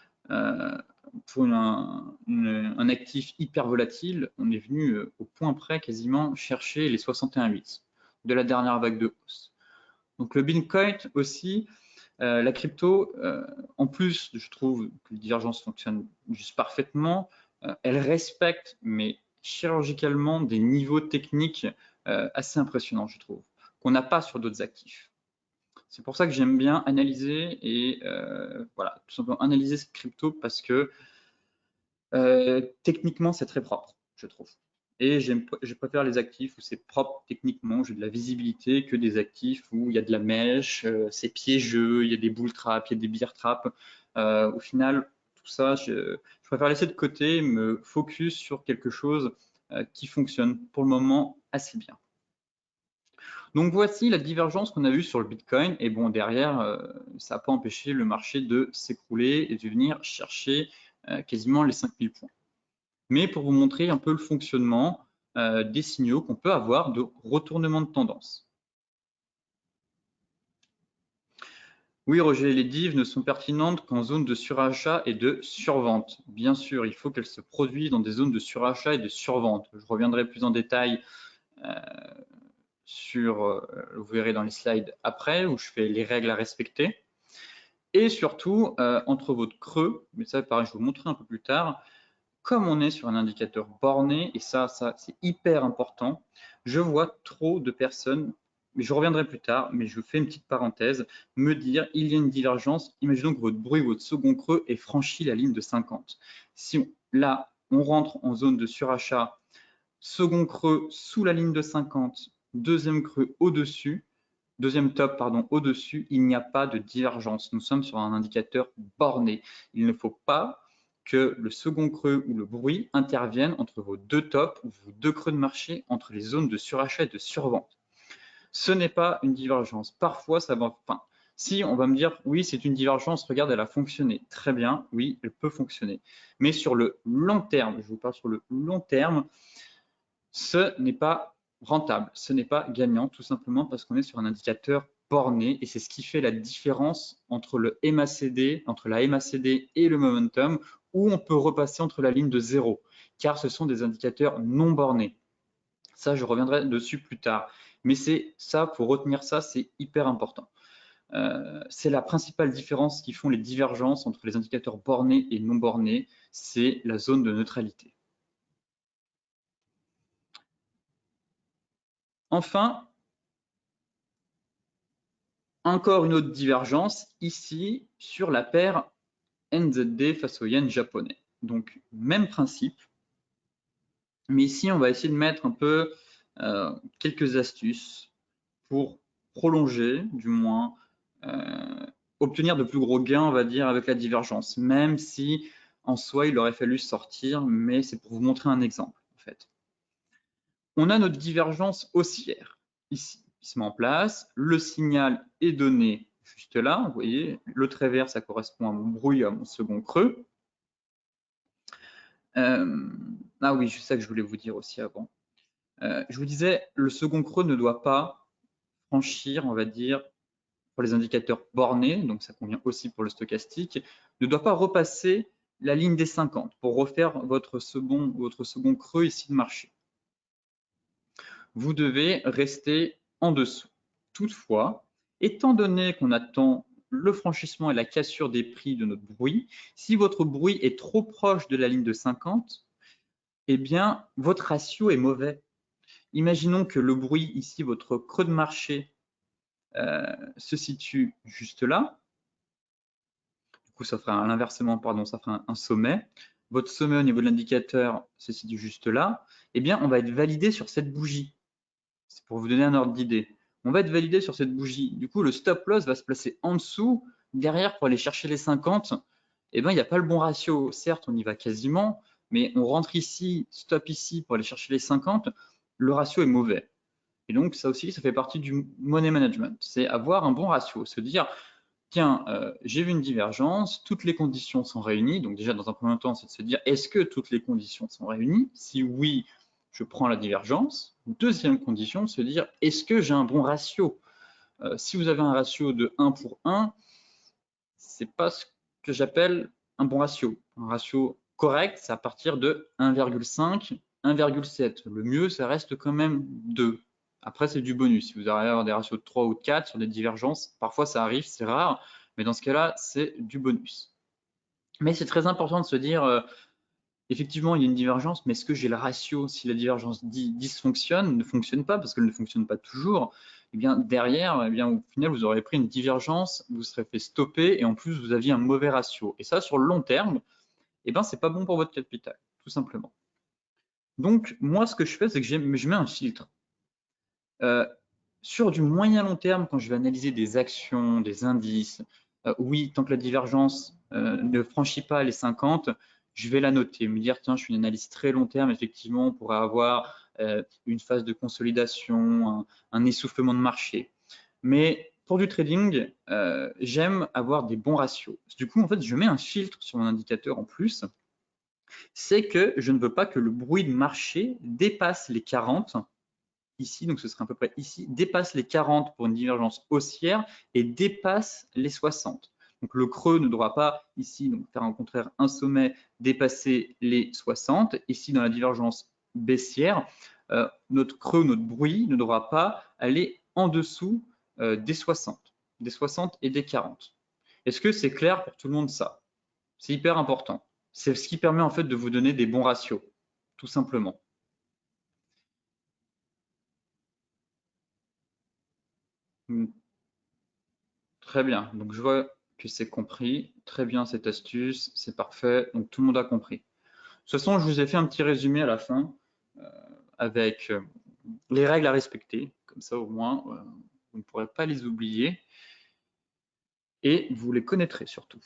Pour un actif hyper volatile, on est venu au point près quasiment chercher les 61,8 de la dernière vague de hausse. Donc le Bitcoin aussi, la crypto, en plus, je trouve que les divergences fonctionnent juste parfaitement. Elle respecte, mais chirurgicalement, des niveaux techniques assez impressionnants, je trouve, qu'on n'a pas sur d'autres actifs. C'est pour ça que j'aime bien analyser et voilà, tout simplement analyser cette crypto parce que techniquement, c'est très propre, je trouve. Et je préfère les actifs où c'est propre techniquement, j'ai de la visibilité, que des actifs où il y a de la mèche, c'est piégeux, il y a des bull traps, il y a des bear traps. Au final, tout ça, je préfère laisser de côté, me focus sur quelque chose qui fonctionne pour le moment assez bien. Donc voici la divergence qu'on a eue sur le Bitcoin. Et bon, derrière, ça n'a pas empêché le marché de s'écrouler et de venir chercher quasiment les 5000 points. Mais pour vous montrer un peu le fonctionnement des signaux qu'on peut avoir de retournement de tendance. Oui, Roger, les divs ne sont pertinentes qu'en zone de surachat et de survente. Bien sûr, il faut qu'elles se produisent dans des zones de surachat et de survente. Je reviendrai plus en détail vous verrez dans les slides après, où je fais les règles à respecter. Et surtout, entre votre creux, mais ça, pareil, je vais vous montrer un peu plus tard, comme on est sur un indicateur borné, et ça c'est hyper important, je vois trop de personnes, mais je reviendrai plus tard, mais je fais une petite parenthèse, me dire, il y a une divergence, imaginons que votre bruit, votre second creux ait franchi la ligne de 50. Si là, on rentre en zone de surachat, second creux sous la ligne de 50, deuxième creux au-dessus, deuxième top, pardon, au-dessus, il n'y a pas de divergence. Nous sommes sur un indicateur borné. Il ne faut pas que le second creux ou le bruit intervienne entre vos deux tops ou vos deux creux de marché, entre les zones de surachat et de survente. Ce n'est pas une divergence. Parfois, ça va, enfin, Si on va me dire, oui, c'est une divergence, regarde, elle a fonctionné. Très bien, oui, elle peut fonctionner. Mais sur le long terme, je vous parle sur le long terme, ce n'est pas rentable, ce n'est pas gagnant, tout simplement parce qu'on est sur un indicateur borné et c'est ce qui fait la différence entre le MACD, entre la MACD et le momentum, où on peut repasser entre la ligne de 0, car ce sont des indicateurs non bornés. Ça, je reviendrai dessus plus tard. Mais c'est ça, pour retenir ça, c'est hyper important. C'est la principale différence qui font les divergences entre les indicateurs bornés et non bornés, c'est la zone de neutralité. Enfin, encore une autre divergence ici sur la paire NZD face au yen japonais. Donc, même principe, mais ici, on va essayer de mettre un peu quelques astuces pour prolonger, du moins, obtenir de plus gros gains, on va dire, avec la divergence, même si en soi, il aurait fallu sortir, mais c'est pour vous montrer un exemple, en fait. On a notre divergence haussière, ici, qui se met en place. Le signal est donné juste là, vous voyez, le trait vert, ça correspond à mon bruit, à mon second creux. Ah oui, c'est ça que je voulais vous dire aussi avant. Je vous disais, le second creux ne doit pas franchir, on va dire, pour les indicateurs bornés, donc ça convient aussi pour le stochastique, ne doit pas repasser la ligne des 50 pour refaire votre second creux ici de marché. Vous devez rester en dessous. Toutefois, étant donné qu'on attend le franchissement et la cassure des prix de notre bruit, si votre bruit est trop proche de la ligne de 50, eh bien, votre ratio est mauvais. Imaginons que le bruit ici, votre creux de marché, se situe juste là. Du coup, ça fera l'inversement, pardon, ça fera un sommet. Votre sommet au niveau de l'indicateur se situe juste là. Eh bien, on va être validé sur cette bougie. C'est pour vous donner un ordre d'idée. On va être validé sur cette bougie. Du coup, le stop loss va se placer en dessous, derrière pour aller chercher les 50. Eh bien, il n'y a pas le bon ratio. Certes, on y va quasiment, mais on rentre ici, stop ici pour aller chercher les 50. Le ratio est mauvais. Et donc, ça aussi, ça fait partie du money management. C'est avoir un bon ratio, se dire, tiens, j'ai vu une divergence, toutes les conditions sont réunies. Donc déjà, dans un premier temps, c'est de se dire, est-ce que toutes les conditions sont réunies? Si oui, je prends la divergence. Deuxième condition, se dire, est-ce que j'ai un bon ratio? Si vous avez un ratio de 1 pour 1, c'est pas ce que j'appelle un bon ratio. Un ratio correct, c'est à partir de 1,5, 1,7. Le mieux, ça reste quand même 2. Après, c'est du bonus. Si vous arrivez à avoir des ratios de 3 ou de 4 sur des divergences, parfois ça arrive, c'est rare, mais dans ce cas-là, c'est du bonus. Mais c'est très important de se dire, effectivement, il y a une divergence, mais est-ce que j'ai le ratio? Si la divergence dysfonctionne, ne fonctionne pas, parce qu'elle ne fonctionne pas toujours, eh bien derrière, eh bien, au final, vous aurez pris une divergence, vous serez fait stopper, et en plus, vous aviez un mauvais ratio. Et ça, sur le long terme, eh ben, c'est pas bon pour votre capital, tout simplement. Donc, moi, ce que je fais, c'est que je mets un filtre. Sur du moyen long terme, quand je vais analyser des actions, des indices, oui, tant que la divergence ne franchit pas les 50, je vais la noter, me dire, tiens, je suis une analyse très long terme, effectivement, on pourrait avoir une phase de consolidation, un essoufflement de marché. Mais pour du trading, j'aime avoir des bons ratios. Du coup, en fait, je mets un filtre sur mon indicateur en plus, c'est que je ne veux pas que le bruit de marché dépasse les 40 ici, donc ce serait à peu près ici, dépasse les 40 pour une divergence haussière et dépasse les 60. Donc le creux ne devra pas ici, donc faire au contraire un sommet, dépasser les 60. Ici, dans la divergence baissière, notre creux, notre bruit ne devra pas aller en dessous des 60 et des 40. Est-ce que c'est clair pour tout le monde ça? C'est hyper important. C'est ce qui permet en fait de vous donner des bons ratios, tout simplement. Très bien, donc je vois que c'est compris. Très bien cette astuce, c'est parfait, donc tout le monde a compris. De toute façon, je vous ai fait un petit résumé à la fin avec les règles à respecter, comme ça au moins vous ne pourrez pas les oublier et vous les connaîtrez surtout.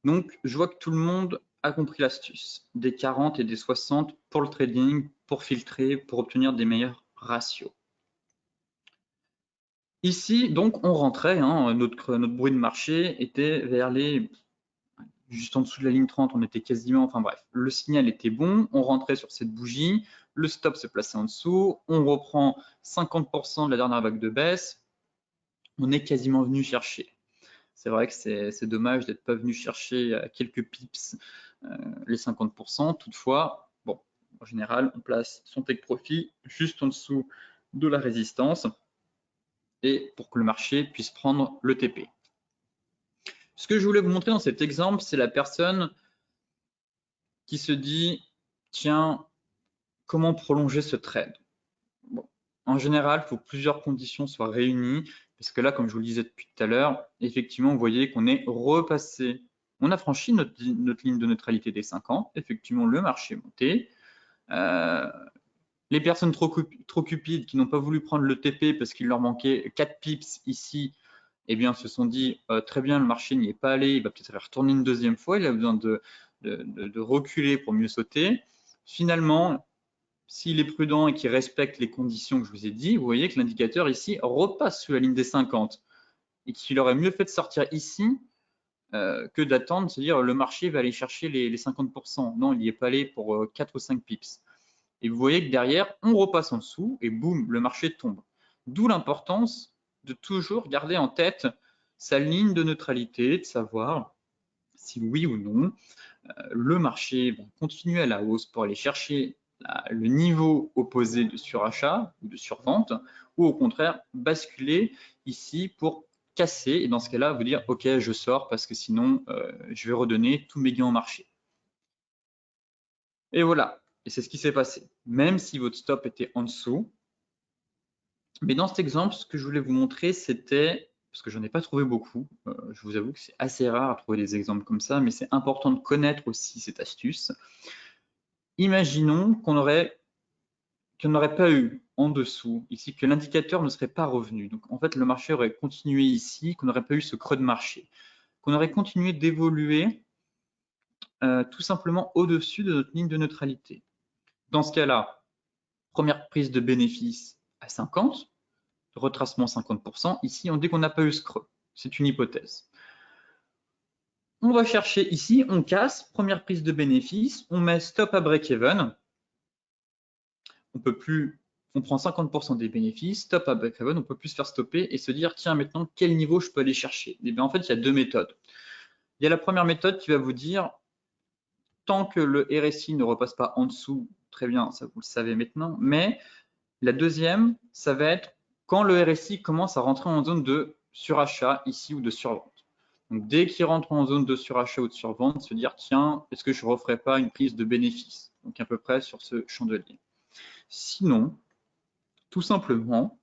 Donc je vois que tout le monde a compris l'astuce, des 40 et des 60 pour le trading, pour filtrer, pour obtenir des meilleurs ratios. Ici, donc, on rentrait, hein, notre bruit de marché était vers les, juste en dessous de la ligne 30, on était quasiment, enfin bref, le signal était bon, on rentrait sur cette bougie, le stop se plaçait en dessous, on reprend 50% de la dernière vague de baisse, on est quasiment venu chercher. C'est vrai que c'est dommage d'être pas venu chercher à quelques pips les 50%. Toutefois, bon, en général, on place son take profit juste en dessous de la résistance et pour que le marché puisse prendre le TP. Ce que je voulais vous montrer dans cet exemple, c'est la personne qui se dit, tiens, comment prolonger ce trade? Bon, en général, il faut que plusieurs conditions soient réunies, parce que là, comme je vous le disais depuis tout à l'heure, effectivement, vous voyez qu'on est repassé, on a franchi notre ligne de neutralité des 50, effectivement, le marché est monté. Les personnes trop cupides qui n'ont pas voulu prendre le TP parce qu'il leur manquait 4 pips ici, eh bien, se sont dit très bien, le marché n'y est pas allé, il va peut-être retourner une deuxième fois, il a besoin de reculer pour mieux sauter. Finalement, s'il est prudent et qu'il respecte les conditions que je vous ai dit, vous voyez que l'indicateur ici repasse sous la ligne des 50 et qu'il aurait mieux fait de sortir ici que d'attendre, c'est-à-dire le marché va aller chercher les 50%. Non, il n'y est pas allé pour 4 ou 5 pips. Et vous voyez que derrière, on repasse en dessous et boum, le marché tombe. D'où l'importance de toujours garder en tête sa ligne de neutralité, de savoir si oui ou non, le marché va continuer à la hausse pour aller chercher le niveau opposé de surachat ou de survente, ou au contraire basculer ici pour casser et dans ce cas-là vous dire ok je sors parce que sinon je vais redonner tous mes gains au marché. Et voilà, et c'est ce qui s'est passé. Même si votre stop était en dessous, mais dans cet exemple, ce que je voulais vous montrer, c'était, parce que j'en ai pas trouvé beaucoup, je vous avoue que c'est assez rare à trouver des exemples comme ça, mais c'est important de connaître aussi cette astuce. Imaginons qu'on n'aurait pas eu en dessous, ici, que l'indicateur ne serait pas revenu. Donc en fait, le marché aurait continué ici, qu'on n'aurait pas eu ce creux de marché, qu'on aurait continué d'évoluer tout simplement au-dessus de notre ligne de neutralité. Dans ce cas-là, première prise de bénéfice à 50, retracement 50%. Ici, on dit qu'on n'a pas eu ce creux. C'est une hypothèse. On va chercher ici, on casse, première prise de bénéfice, on met stop à break-even. On peut plus, on prend 50% des bénéfices, stop à break-even, on peut plus se faire stopper et se dire, tiens, maintenant, quel niveau je peux aller chercher? Et bien, en fait, il y a deux méthodes. Il y a la première méthode qui va vous dire, tant que le RSI ne repasse pas en dessous, très bien, ça vous le savez maintenant, mais la deuxième, ça va être quand le RSI commence à rentrer en zone de surachat ici ou de survente. Donc, dès qu'il rentre en zone de surachat ou de survente, se dire tiens, est-ce que je ne referai pas une prise de bénéfice? Donc à peu près sur ce chandelier. Sinon, tout simplement,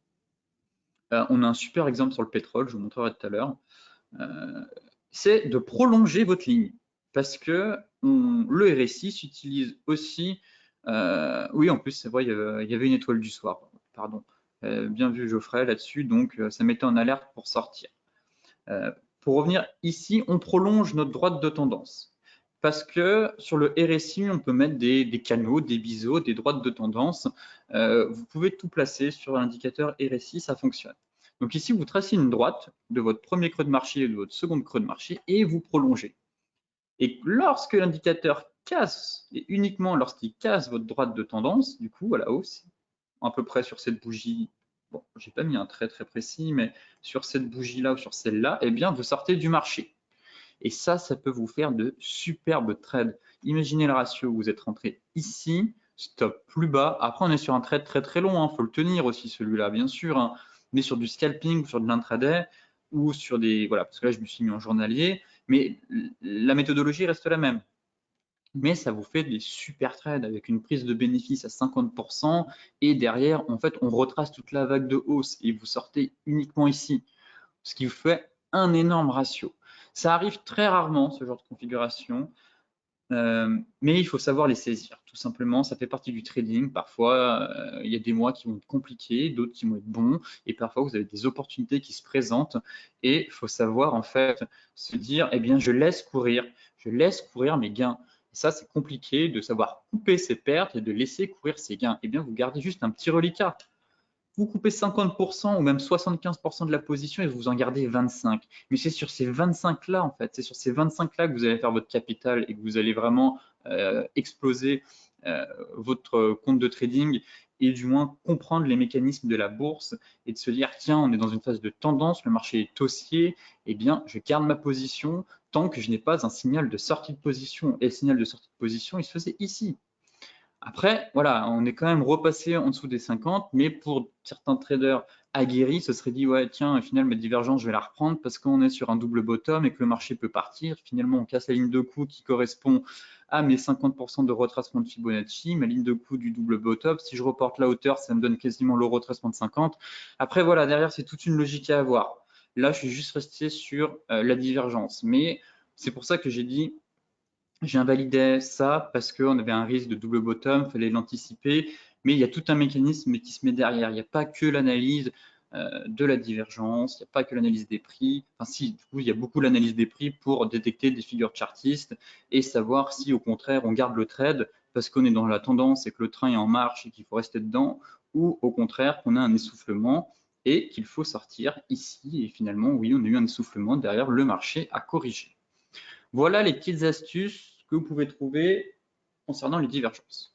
on a un super exemple sur le pétrole, je vous montrerai tout à l'heure, c'est de prolonger votre ligne. Parce que le RSI s'utilise aussi, oui en plus c'est vrai, il y avait une étoile du soir, pardon, bien vu Geoffrey là-dessus, donc ça mettait en alerte pour sortir. Pour revenir ici, on prolonge notre droite de tendance. Parce que sur le RSI, on peut mettre des canaux, des biseaux, des droites de tendance. Vous pouvez tout placer sur l'indicateur RSI, ça fonctionne. Donc ici, vous tracez une droite de votre premier creux de marché et de votre second creux de marché et vous prolongez. Et lorsque l'indicateur casse, et uniquement lorsqu'il casse votre droite de tendance, du coup, à la hausse, à peu près sur cette bougie, bon, j'ai pas mis un trait très précis, mais sur cette bougie-là ou sur celle-là, eh bien, vous sortez du marché. Et ça peut vous faire de superbes trades. Imaginez le ratio, vous êtes rentré ici, stop plus bas. Après, on est sur un trade très très long, il faut le tenir aussi celui-là, bien sûr. Hein. Mais sur du scalping, sur de l'intraday, ou sur des... Voilà, parce que là, je me suis mis en journalier, mais la méthodologie reste la même. Mais ça vous fait des super trades avec une prise de bénéfice à 50% et derrière, en fait, on retrace toute la vague de hausse et vous sortez uniquement ici, ce qui vous fait un énorme ratio. Ça arrive très rarement, ce genre de configuration, mais il faut savoir les saisir. Tout simplement, ça fait partie du trading. Parfois, il y a des mois qui vont être compliqués, d'autres qui vont être bons, et parfois, vous avez des opportunités qui se présentent, et il faut savoir, en fait, se dire, eh bien, je laisse courir mes gains. Et ça, c'est compliqué de savoir couper ses pertes et de laisser courir ses gains. Eh bien, vous gardez juste un petit reliquat. vous coupez 50% ou même 75% de la position et vous en gardez 25. Mais c'est sur ces 25-là, en fait, c'est sur ces 25-là que vous allez faire votre capital et que vous allez vraiment exploser votre compte de trading et du moins comprendre les mécanismes de la bourse et de se dire, tiens, on est dans une phase de tendance, le marché est haussier, eh bien, je garde ma position tant que je n'ai pas un signal de sortie de position. Et le signal de sortie de position, il se faisait ici. Après, voilà, on est quand même repassé en dessous des 50, mais pour certains traders aguerris, ce serait dit, ouais, tiens, au final, ma divergence, je vais la reprendre parce qu'on est sur un double bottom et que le marché peut partir. Finalement, on casse la ligne de coup qui correspond à mes 50% de retracement de Fibonacci, ma ligne de coup du double bottom. Si je reporte la hauteur, ça me donne quasiment le retracement de 50. Après, voilà, derrière, c'est toute une logique à avoir. Là, je suis juste resté sur la divergence. Mais c'est pour ça que j'ai dit, j'invalidais ça parce qu'on avait un risque de double bottom, il fallait l'anticiper, mais il y a tout un mécanisme qui se met derrière. Il n'y a pas que l'analyse de la divergence, il n'y a pas que l'analyse des prix. Enfin, si, du coup, il y a beaucoup l'analyse des prix pour détecter des figures chartistes et savoir si, au contraire, on garde le trade parce qu'on est dans la tendance et que le train est en marche et qu'il faut rester dedans, ou au contraire, qu'on a un essoufflement et qu'il faut sortir ici. Et finalement, oui, on a eu un essoufflement derrière, le marché a corrigé. Voilà les petites astuces que vous pouvez trouver concernant les divergences.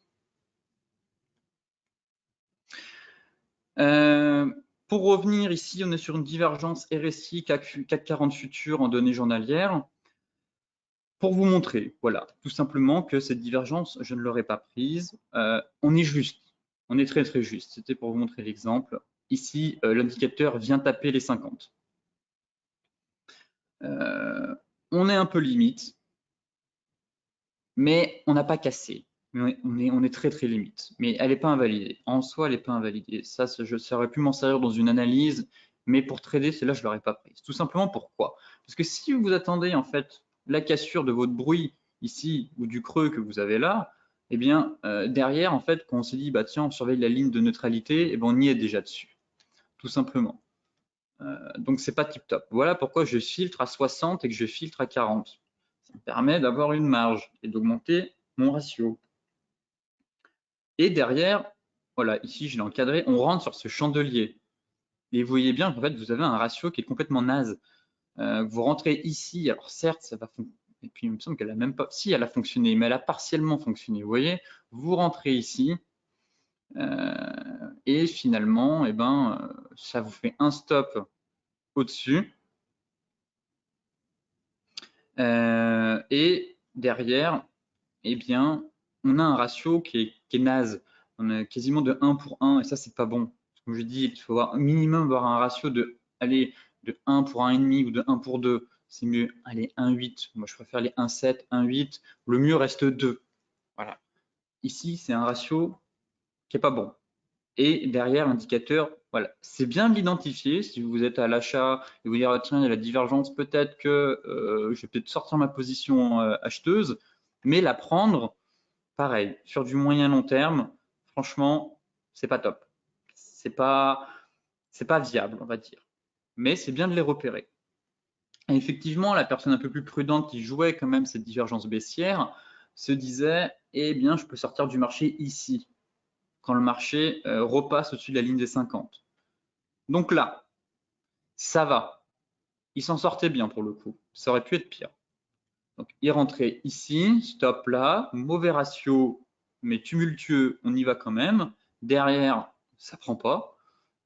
Pour revenir ici, on est sur une divergence RSI CAC 40 futur en données journalières. Pour vous montrer, voilà, tout simplement que cette divergence, je ne l'aurais pas prise. On est juste, on est très très juste. C'était pour vous montrer l'exemple. Ici, l'indicateur vient taper les 50. On est un peu limite, mais on n'a pas cassé. On est très très limite, mais elle n'est pas invalidée. En soi, elle n'est pas invalidée. Ça, je saurais pu m'en servir dans une analyse, mais pour trader, celle-là, je ne l'aurais pas prise. Tout simplement pourquoi? Parce que si vous attendez en fait la cassure de votre bruit ici ou du creux que vous avez là, eh bien derrière, en fait, quand on se dit bah tiens, on surveille la ligne de neutralité, eh bien, on y est déjà dessus, tout simplement. Donc c'est pas tip top. Voilà pourquoi je filtre à 60 et que je filtre à 40. Ça me permet d'avoir une marge et d'augmenter mon ratio. Et derrière, voilà, ici je l'ai encadré, on rentre sur ce chandelier. Et vous voyez bien qu'en fait, vous avez un ratio qui est complètement naze. Vous rentrez ici, alors certes, ça va fonctionner. Et puis il me semble qu'elle a même pas. Si, elle a fonctionné, mais elle a partiellement fonctionné. Vous voyez, vous rentrez ici, et finalement, eh ben, ça vous fait un stop au-dessus. Et derrière, eh bien, on a un ratio qui est naze. On a quasiment de 1 pour 1, et ça, c'est pas bon. Comme je dis, il faut avoir minimum avoir un ratio de, allez, de 1 pour 1,5 ou de 1 pour 2. C'est mieux, allez, 1,8. Moi, je préfère les 1,7, 1,8. Le mieux reste 2. Voilà. Ici, c'est un ratio qui est pas bon. Et derrière l'indicateur, voilà, c'est bien de l'identifier. Si vous êtes à l'achat et vous dire ah, tiens, il y a la divergence, peut-être que je vais peut-être sortir ma position acheteuse, mais la prendre, pareil, sur du moyen long terme, franchement, c'est pas top. C'est pas viable, on va dire. Mais c'est bien de les repérer. Et effectivement, la personne un peu plus prudente qui jouait quand même cette divergence baissière se disait, eh bien, je peux sortir du marché ici quand le marché repasse au-dessus de la ligne des 50. Donc là, ça va. Il s'en sortait bien pour le coup. Ça aurait pu être pire. Donc, il rentrait ici, stop là, mauvais ratio, mais tumultueux, on y va quand même. Derrière, ça prend pas.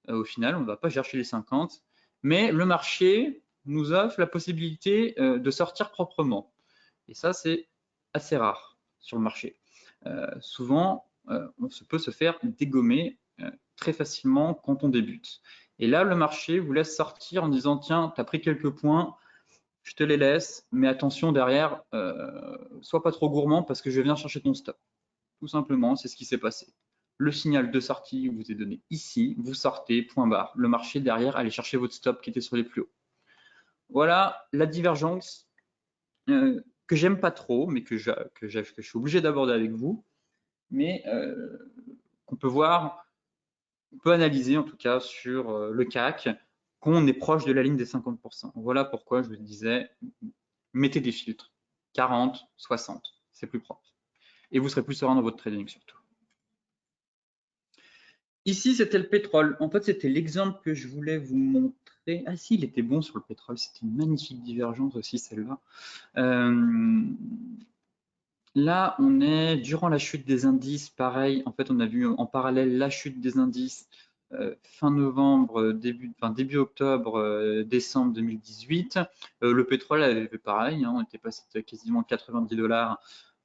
Au final, on ne va pas chercher les 50. Mais le marché nous offre la possibilité de sortir proprement. Et ça, c'est assez rare sur le marché. Souvent, on peut se faire dégommer très facilement quand on débute. Et là, le marché vous laisse sortir en disant tiens, tu as pris quelques points, je te les laisse, mais attention derrière, sois pas trop gourmand parce que je viens chercher ton stop. Tout simplement, c'est ce qui s'est passé. Le signal de sortie vous est donné ici, vous sortez, point barre. Le marché derrière, allez chercher votre stop qui était sur les plus hauts. Voilà la divergence que j'aime pas trop, mais que je suis obligé d'aborder avec vous, mais qu'on peut voir, on peut analyser en tout cas sur le CAC, qu'on est proche de la ligne des 50%. Voilà pourquoi je vous disais, mettez des filtres, 40, 60, c'est plus propre. Et vous serez plus serein dans votre trading surtout. Ici, c'était le pétrole. En fait, c'était l'exemple que je voulais vous montrer. Ah si, il était bon sur le pétrole. C'était une magnifique divergence aussi, celle-là. Là, on est durant la chute des indices. Pareil, en fait, on a vu en parallèle la chute des indices fin novembre, début octobre, décembre 2018. Le pétrole avait fait pareil. On était passé de quasiment 90 $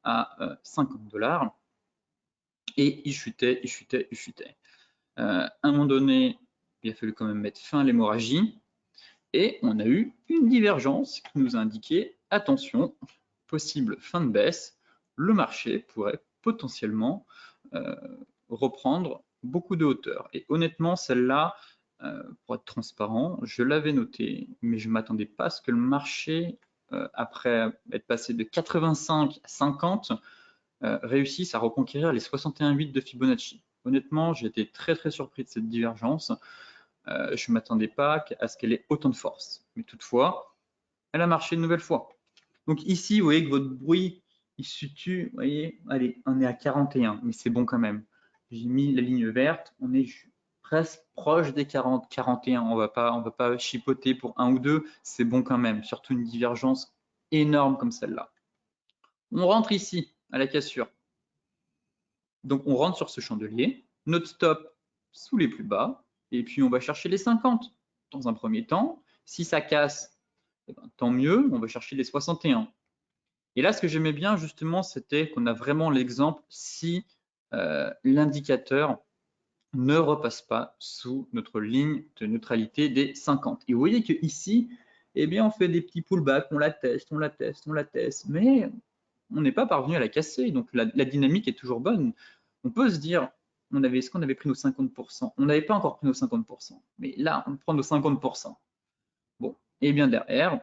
à 50 $. Et il chutait, il chutait, il chutait. À un moment donné, il a fallu quand même mettre fin à l'hémorragie et on a eu une divergence qui nous a indiqué attention, possible fin de baisse, le marché pourrait potentiellement reprendre beaucoup de hauteur. Et honnêtement, celle-là, pour être transparent, je l'avais notée, mais je ne m'attendais pas à ce que le marché, après être passé de 85 à 50, réussissent à reconquérir les 61,8 de Fibonacci. Honnêtement, j'ai été très surpris de cette divergence. Je ne m'attendais pas à ce qu'elle ait autant de force. Mais toutefois, elle a marché une nouvelle fois. Donc ici, vous voyez que votre bruit, il se situe, vous voyez, allez, on est à 41, mais c'est bon quand même. J'ai mis la ligne verte, on est presque proche des 40, 41. On va pas chipoter pour un ou deux, c'est bon quand même. Surtout une divergence énorme comme celle-là. On rentre ici, à la cassure. Donc on rentre sur ce chandelier, notre stop sous les plus bas, et puis on va chercher les 50 dans un premier temps. Si ça casse, eh ben, tant mieux, on va chercher les 61. Et là, ce que j'aimais bien justement, c'était qu'on a vraiment l'exemple si l'indicateur ne repasse pas sous notre ligne de neutralité des 50. Et vous voyez qu'ici, eh bien, on fait des petits pullbacks, on la teste, on la teste, on la teste, mais on n'est pas parvenu à la casser. Donc la dynamique est toujours bonne. On peut se dire, est-ce qu'on avait pris nos 50%? On n'avait pas encore pris nos 50%, mais là, on prend nos 50%. Bon, et bien derrière,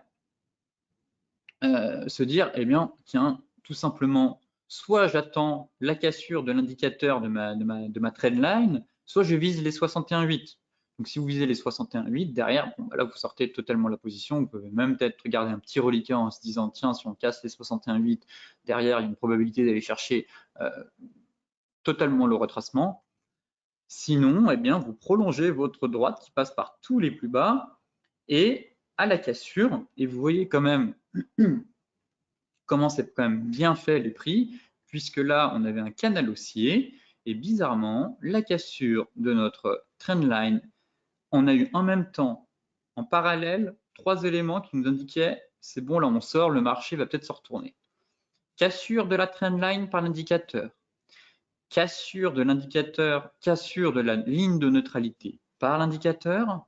se dire, eh bien, tiens, tout simplement, soit j'attends la cassure de l'indicateur de ma trendline, soit je vise les 61,8. Donc si vous visez les 61,8, derrière, bon, là vous sortez totalement la position, vous pouvez même peut-être regarder un petit reliquat en se disant, tiens, si on casse les 61,8, derrière, il y a une probabilité d'aller chercher totalement le retracement. Sinon, eh bien, vous prolongez votre droite qui passe par tous les plus bas et à la cassure, et vous voyez quand même comment c'est quand même bien fait les prix, puisque là, on avait un canal haussier, et bizarrement, la cassure de notre trendline, on a eu en même temps, en parallèle, 3 éléments qui nous indiquaient, c'est bon, là on sort, le marché va peut-être se retourner. Cassure de la trendline par l'indicateur, cassure de l'indicateur, cassure de la ligne de neutralité par l'indicateur,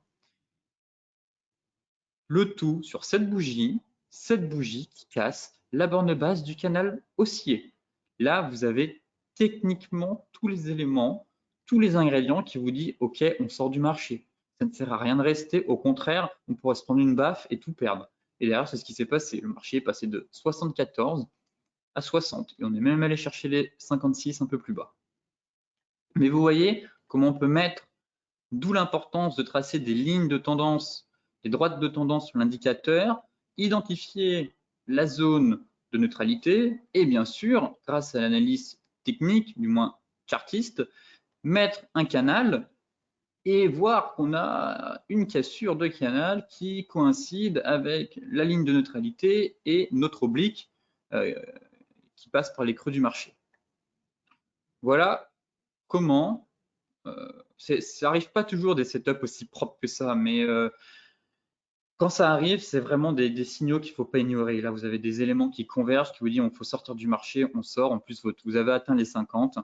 le tout sur cette bougie qui casse la borne basse du canal haussier. Là, vous avez techniquement tous les éléments, tous les ingrédients qui vous disent « Ok, on sort du marché ». Ça ne sert à rien de rester. Au contraire, on pourrait se prendre une baffe et tout perdre. Et d'ailleurs, c'est ce qui s'est passé. Le marché est passé de 74 à 60. Et on est même allé chercher les 56 un peu plus bas. Mais vous voyez comment on peut mettre, d'où l'importance de tracer des lignes de tendance, des droites de tendance sur l'indicateur, identifier la zone de neutralité et bien sûr, grâce à l'analyse technique, du moins chartiste, mettre un canal et voir qu'on a une cassure de canal qui coïncide avec la ligne de neutralité et notre oblique qui passe par les creux du marché. Voilà comment, ça n'arrive pas toujours des setups aussi propres que ça, mais quand ça arrive, c'est vraiment des signaux qu'il ne faut pas ignorer. Là, vous avez des éléments qui convergent, qui vous disent qu'il faut sortir du marché, on sort. En plus, vous avez atteint les 50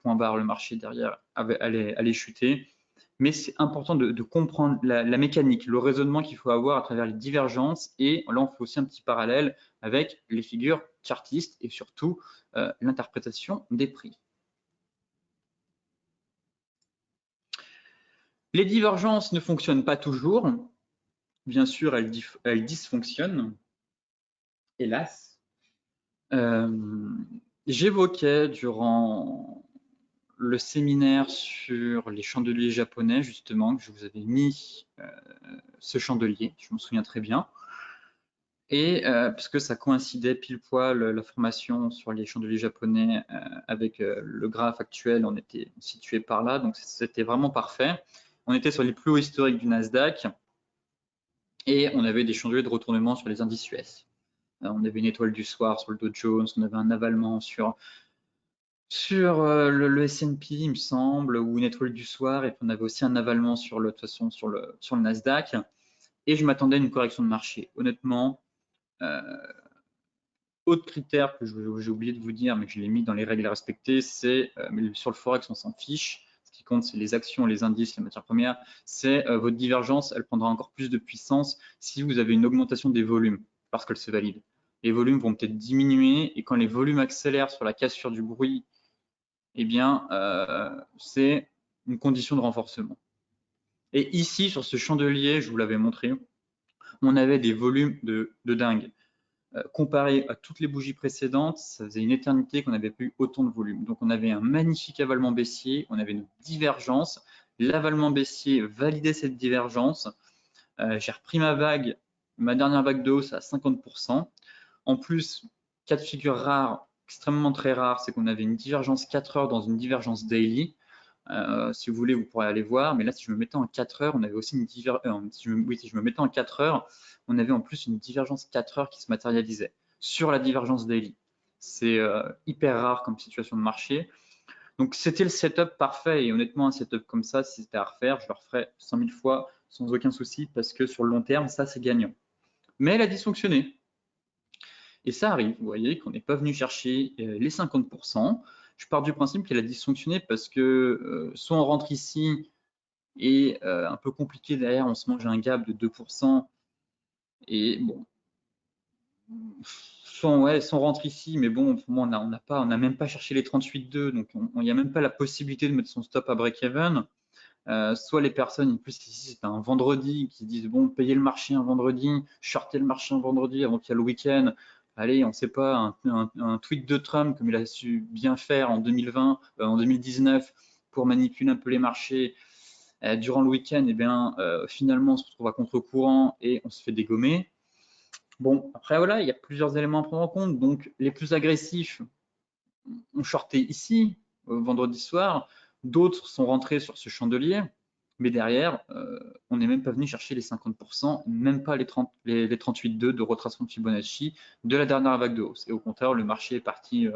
points barre, le marché derrière allait chuter. Mais c'est important de comprendre la mécanique, le raisonnement qu'il faut avoir à travers les divergences. Et là, on fait aussi un petit parallèle avec les figures chartistes et surtout l'interprétation des prix. Les divergences ne fonctionnent pas toujours. Bien sûr, elles dysfonctionnent, hélas. J'évoquais durant le séminaire sur les chandeliers japonais, justement, que je vous avais mis ce chandelier, je me souviens très bien. Et puisque ça coïncidait pile poil la formation sur les chandeliers japonais avec le graphe actuel, on était situé par là, donc c'était vraiment parfait. On était sur les plus hauts historiques du Nasdaq et on avait des chandeliers de retournement sur les indices US. On avait une étoile du soir sur le Dow Jones, on avait un avalement sur le S&P, il me semble, ou une étoile du soir, et puis on avait aussi un avalement sur de toute façon sur le Nasdaq. Et je m'attendais à une correction de marché. Honnêtement, autre critère que j'ai oublié de vous dire, mais que je l'ai mis dans les règles à respecter, c'est, mais sur le Forex, on s'en fiche. Ce qui compte, c'est les actions, les indices, les matières premières. C'est votre divergence, elle prendra encore plus de puissance si vous avez une augmentation des volumes, parce qu'elle se valide. Les volumes vont peut-être diminuer, et quand les volumes accélèrent sur la cassure du bruit, eh bien, c'est une condition de renforcement. Et ici, sur ce chandelier, je vous l'avais montré, on avait des volumes de dingue. Comparé à toutes les bougies précédentes, ça faisait une éternité qu'on n'avait pas eu autant de volume. Donc on avait un magnifique avalement baissier, on avait une divergence. L'avalement baissier validait cette divergence. J'ai repris ma dernière vague de hausse à 50%. En plus, cas de figure rare, extrêmement très rare, c'est qu'on avait une divergence 4 heures dans une divergence daily. Si vous voulez, vous pourrez aller voir. Mais là, si je me mettais en 4 heures, on avait aussi une divergence. Si je me mettais en 4 heures, on avait en plus une divergence 4 heures qui se matérialisait sur la divergence daily. C'est hyper rare comme situation de marché. Donc, c'était le setup parfait. Et honnêtement, un setup comme ça, si c'était à refaire, je le referais 100 000 fois sans aucun souci parce que sur le long terme, ça, c'est gagnant. Mais elle a dysfonctionné. Et ça arrive, vous voyez, qu'on n'est pas venu chercher les 50%. Je pars du principe qu'elle a dysfonctionné parce que soit on rentre ici et un peu compliqué derrière, on se mange un gap de 2%. Et bon, soit on rentre ici, mais bon, pour moi, on n'a même pas cherché les 38,2, donc il n'y a même pas la possibilité de mettre son stop à break-even. Soit les personnes, en plus ici c'est un vendredi, qui disent bon, payez le marché un vendredi, shortez le marché un vendredi avant qu'il y ait le week-end. Allez, on ne sait pas, un tweet de Trump comme il a su bien faire en 2020, en 2019 pour manipuler un peu les marchés durant le week-end, et bien finalement on se retrouve à contre-courant et on se fait dégommer. Bon, après voilà, il y a plusieurs éléments à prendre en compte. Donc les plus agressifs ont shorté ici, vendredi soir, d'autres sont rentrés sur ce chandelier, mais derrière, on n'est même pas venu chercher les 50%, même pas les 38,2 de retracement de Fibonacci de la dernière vague de hausse. Et au contraire, le marché est parti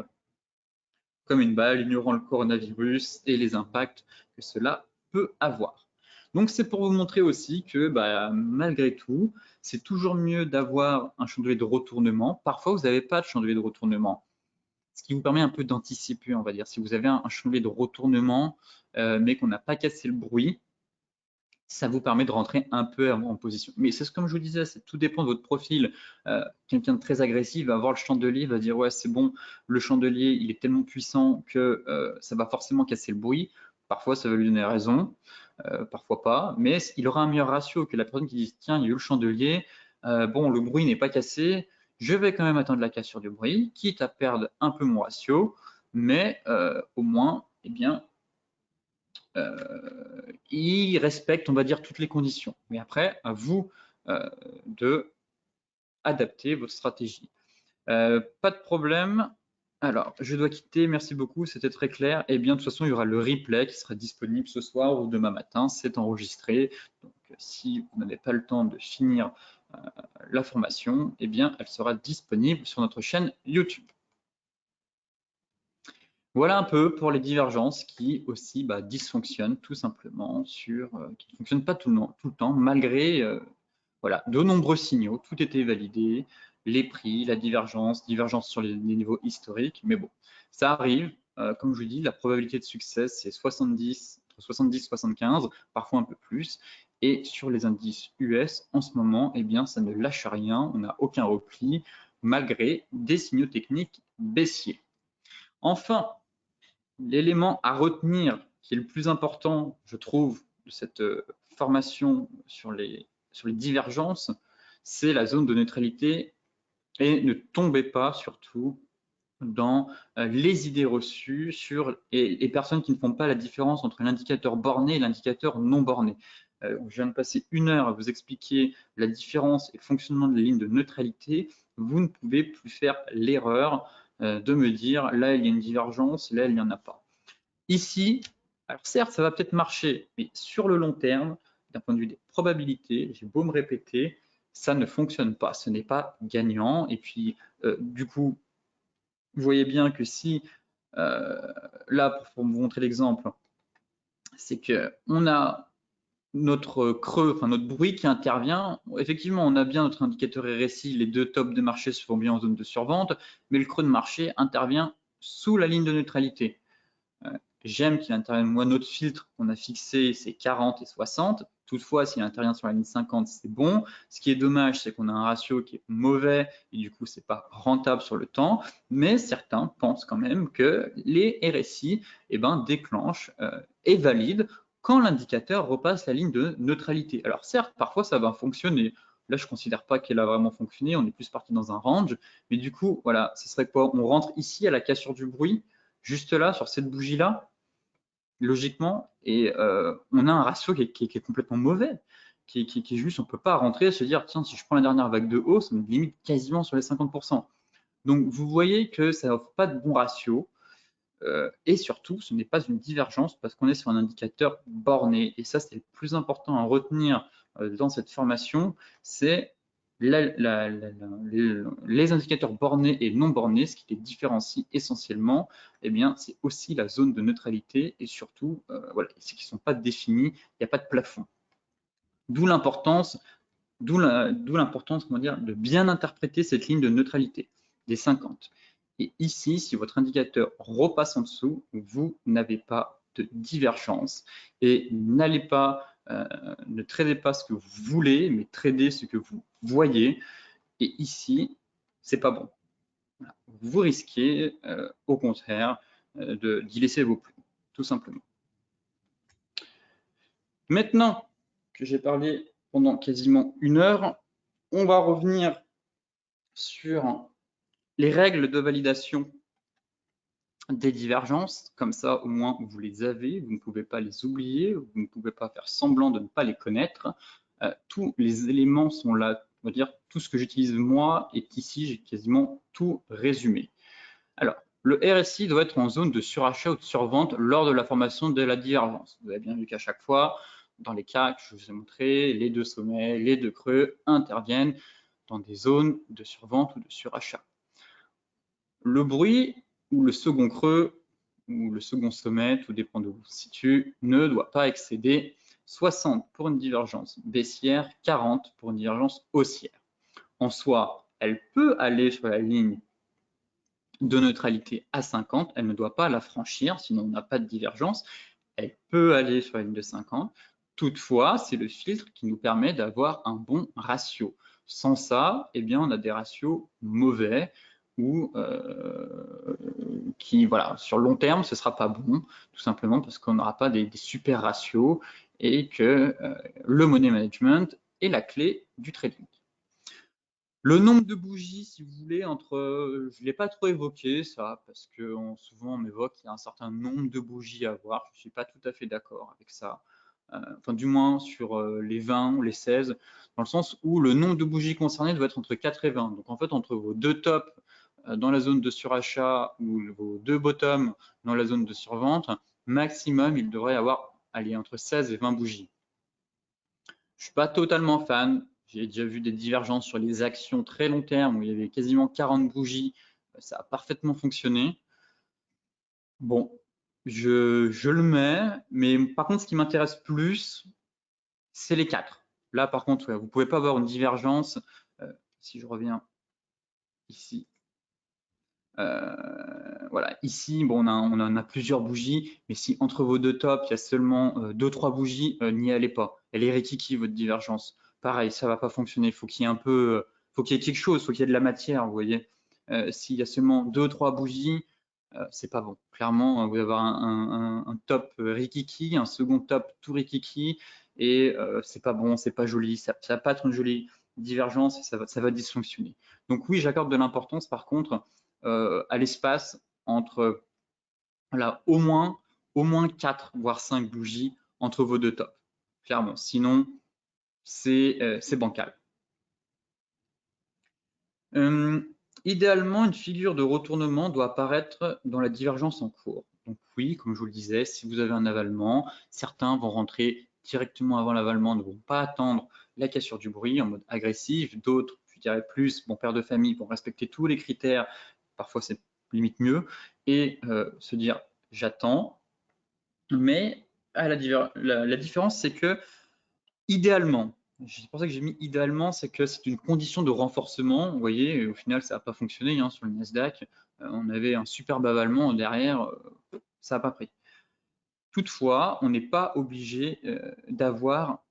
comme une balle, ignorant le coronavirus et les impacts que cela peut avoir. Donc c'est pour vous montrer aussi que malgré tout, c'est toujours mieux d'avoir un chandelier de retournement. Parfois, vous n'avez pas de chandelier de retournement, ce qui vous permet un peu d'anticiper, on va dire. Si vous avez un chandelier de retournement, mais qu'on n'a pas cassé le bruit, ça vous permet de rentrer un peu en position. Mais c'est comme je vous disais, tout dépend de votre profil. Quelqu'un de très agressif va voir le chandelier, va dire ouais c'est bon, le chandelier il est tellement puissant que ça va forcément casser le bruit. Parfois ça va lui donner raison, parfois pas, mais il aura un meilleur ratio que la personne qui dit tiens il y a eu le chandelier, bon le bruit n'est pas cassé, je vais quand même attendre la cassure du bruit, quitte à perdre un peu mon ratio, mais au moins, eh bien, il respecte, on va dire, toutes les conditions. Mais après, à vous de adapter votre stratégie. Pas de problème. Alors, je dois quitter, merci beaucoup, c'était très clair. Et bien, de toute façon, il y aura le replay qui sera disponible ce soir ou demain matin, c'est enregistré. Donc, si vous n'avez pas le temps de finir la formation, eh bien, elle sera disponible sur notre chaîne YouTube. Voilà un peu pour les divergences qui aussi dysfonctionnent tout simplement qui ne fonctionnent pas tout le temps, malgré voilà, de nombreux signaux, tout était validé, les prix, la divergence sur les niveaux historiques, mais bon, ça arrive, comme je vous dis, la probabilité de succès c'est 70, entre 70 et 75, parfois un peu plus, et sur les indices US en ce moment, eh bien ça ne lâche rien, on n'a aucun repli, malgré des signaux techniques baissiers. Enfin, l'élément à retenir qui est le plus important, je trouve, de cette formation sur les divergences, c'est la zone de neutralité et ne tombez pas surtout dans les idées reçues sur les personnes qui ne font pas la différence entre l'indicateur borné et l'indicateur non borné. je viens de passer 1 heure à vous expliquer la différence et le fonctionnement de la ligne de neutralité, vous ne pouvez plus faire l'erreur de me dire là il y a une divergence, là il n'y en a pas. Ici, alors certes ça va peut-être marcher, mais sur le long terme, d'un point de vue des probabilités, j'ai beau me répéter, ça ne fonctionne pas, ce n'est pas gagnant. Et puis du coup, vous voyez bien que si, là pour vous montrer l'exemple, c'est qu'on a notre creux, enfin notre bruit qui intervient. Effectivement, on a bien notre indicateur RSI, les deux tops de marché se font bien en zone de survente, mais le creux de marché intervient sous la ligne de neutralité. J'aime qu'il intervienne, moi notre filtre qu'on a fixé c'est 40 et 60, toutefois s'il intervient sur la ligne 50 c'est bon. Ce qui est dommage c'est qu'on a un ratio qui est mauvais et du coup c'est pas rentable sur le temps, mais certains pensent quand même que les RSI déclenchent et valident quand l'indicateur repasse la ligne de neutralité. Alors certes, parfois ça va fonctionner. Là, je ne considère pas qu'elle a vraiment fonctionné, on est plus parti dans un range, mais du coup, voilà, ce serait quoi? On rentre ici à la cassure du bruit, juste là, sur cette bougie-là, logiquement, et on a un ratio qui est complètement mauvais, qui est juste, on ne peut pas rentrer et se dire, tiens, si je prends la dernière vague de hausse, ça me limite quasiment sur les 50%. Donc, vous voyez que ça n'offre pas de bon ratio. Et surtout, ce n'est pas une divergence parce qu'on est sur un indicateur borné. Et ça, c'est le plus important à retenir dans cette formation, c'est les indicateurs bornés et non bornés. Ce qui les différencie essentiellement, eh bien, c'est aussi la zone de neutralité et surtout, voilà, c'est qu'ils ne sont pas définis, il n'y a pas de plafond. D'où l'importance, comment dire, de bien interpréter cette ligne de neutralité des 50. Et ici, si votre indicateur repasse en dessous, vous n'avez pas de divergence et n'allez pas, ne tradez pas ce que vous voulez, mais tradez ce que vous voyez. Et ici, c'est pas bon. Voilà. Vous risquez, au contraire, d'y laisser vos plumes, tout simplement. Maintenant que j'ai parlé pendant quasiment 1 heure, on va revenir sur les règles de validation des divergences. Comme ça, au moins, vous les avez, vous ne pouvez pas les oublier, vous ne pouvez pas faire semblant de ne pas les connaître. Tous les éléments sont là. On va dire, tout ce que j'utilise moi est ici, j'ai quasiment tout résumé. Alors, le RSI doit être en zone de surachat ou de survente lors de la formation de la divergence. Vous avez bien vu qu'à chaque fois, dans les cas que je vous ai montrés, les deux sommets, les deux creux interviennent dans des zones de survente ou de surachat. Le bruit ou le second creux ou le second sommet, tout dépend de où on se situe, ne doit pas excéder 60 pour une divergence baissière, 40 pour une divergence haussière. En soi, elle peut aller sur la ligne de neutralité à 50, elle ne doit pas la franchir, sinon on n'a pas de divergence. Elle peut aller sur la ligne de 50. Toutefois, c'est le filtre qui nous permet d'avoir un bon ratio. Sans ça, eh bien, on a des ratios mauvais ou qui, voilà, sur le long terme, ce ne sera pas bon, tout simplement parce qu'on n'aura pas des super ratios et que le money management est la clé du trading. Le nombre de bougies, si vous voulez, je ne l'ai pas trop évoqué, ça, parce que souvent on m'évoque qu'il y a un certain nombre de bougies à avoir. Je ne suis pas tout à fait d'accord avec ça. Enfin, du moins sur les 20 ou les 16, dans le sens où le nombre de bougies concernées doit être entre 4 et 20. Donc en fait, entre vos deux tops dans la zone de surachat ou vos deux bottoms dans la zone de survente, maximum, il devrait y avoir entre 16 et 20 bougies. Je ne suis pas totalement fan. J'ai déjà vu des divergences sur les actions très long terme où il y avait quasiment 40 bougies. Ça a parfaitement fonctionné. Bon, je le mets, mais par contre, ce qui m'intéresse plus, c'est les 4. Là, par contre, vous ne pouvez pas avoir une divergence. Si je reviens ici, voilà, ici, bon, on en a plusieurs bougies, mais si entre vos deux tops, il y a seulement 2-3 bougies, n'y allez pas. Elle est rikiki, votre divergence. Pareil, ça va pas fonctionner. Il faut qu'il y ait faut qu'il y ait quelque chose, faut qu'il y ait de la matière, vous voyez. S'il y a seulement 2-3 bougies, c'est pas bon. Clairement, vous allez avoir un top rikiki, un second top tout rikiki, et c'est pas bon, c'est pas joli, ça va pas être une jolie divergence, et ça va dysfonctionner. Donc oui, j'accorde de l'importance par contre à l'espace entre au moins 4 voire 5 bougies entre vos deux tops. clairement. Sinon, c'est bancal. Idéalement, une figure de retournement doit apparaître dans la divergence en cours. Donc oui, comme je vous le disais, si vous avez un avalement, certains vont rentrer directement avant l'avalement, ne vont pas attendre la cassure du bruit en mode agressif. D'autres, je dirais plus, bon, père de famille, vont respecter tous les critères, parfois c'est limite mieux, et se dire j'attends. Mais la différence, c'est que idéalement, c'est pour ça que j'ai mis idéalement, c'est que c'est une condition de renforcement. Vous voyez, et au final, ça n'a pas fonctionné hein, sur le Nasdaq. On avait un superbe avalement derrière, ça n'a pas pris. Toutefois, on n'est pas obligé d'avoir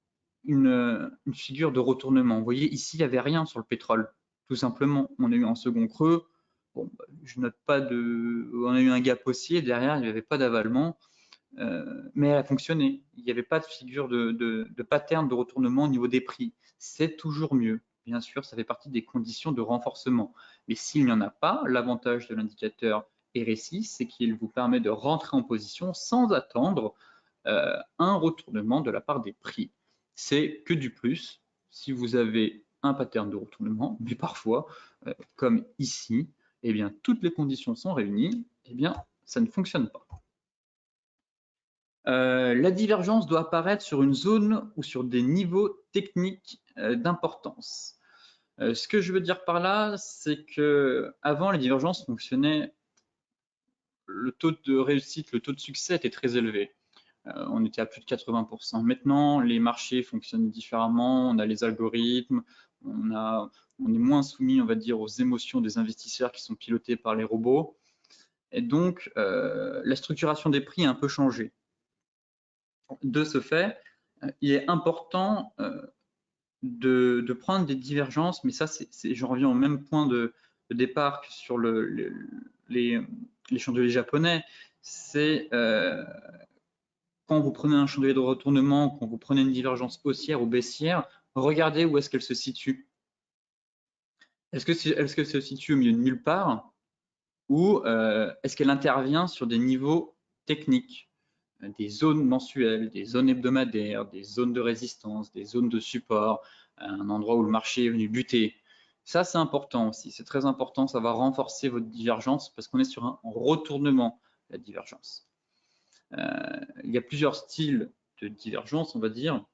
une figure de retournement. Vous voyez, ici, il n'y avait rien sur le pétrole, tout simplement. On a eu un second creux. Bon, je note pas de. On a eu un gap haussier, derrière, il n'y avait pas d'avalement. Mais elle a fonctionné. Il n'y avait pas de figure de pattern de retournement au niveau des prix. C'est toujours mieux. Bien sûr, ça fait partie des conditions de renforcement. Mais s'il n'y en a pas, l'avantage de l'indicateur RSI, c'est qu'il vous permet de rentrer en position sans attendre un retournement de la part des prix. C'est que du plus si vous avez un pattern de retournement, mais parfois, comme ici, eh bien, toutes les conditions sont réunies, eh bien, ça ne fonctionne pas. La divergence doit apparaître sur une zone ou sur des niveaux techniques d'importance. Ce que je veux dire par là, c'est que avant les divergences fonctionnaient, le taux de réussite, le taux de succès était très élevé. On était à plus de 80%. Maintenant, les marchés fonctionnent différemment, on a les algorithmes, on est moins soumis, on va dire, aux émotions des investisseurs qui sont pilotés par les robots. Et donc, la structuration des prix a un peu changé. De ce fait, il est important de prendre des divergences, mais ça, j'en reviens au même point de départ que sur les chandeliers japonais. C'est quand vous prenez un chandelier de retournement, quand vous prenez une divergence haussière ou baissière, regardez où est-ce qu'elle se situe. Est-ce qu'elle se situe au milieu de nulle part ou est-ce qu'elle intervient sur des niveaux techniques, des zones mensuelles, des zones hebdomadaires, des zones de résistance, des zones de support, un endroit où le marché est venu buter. Ça, c'est important aussi. C'est très important. Ça va renforcer votre divergence parce qu'on est sur un retournement, la divergence. Il y a plusieurs styles de divergence, on va dire.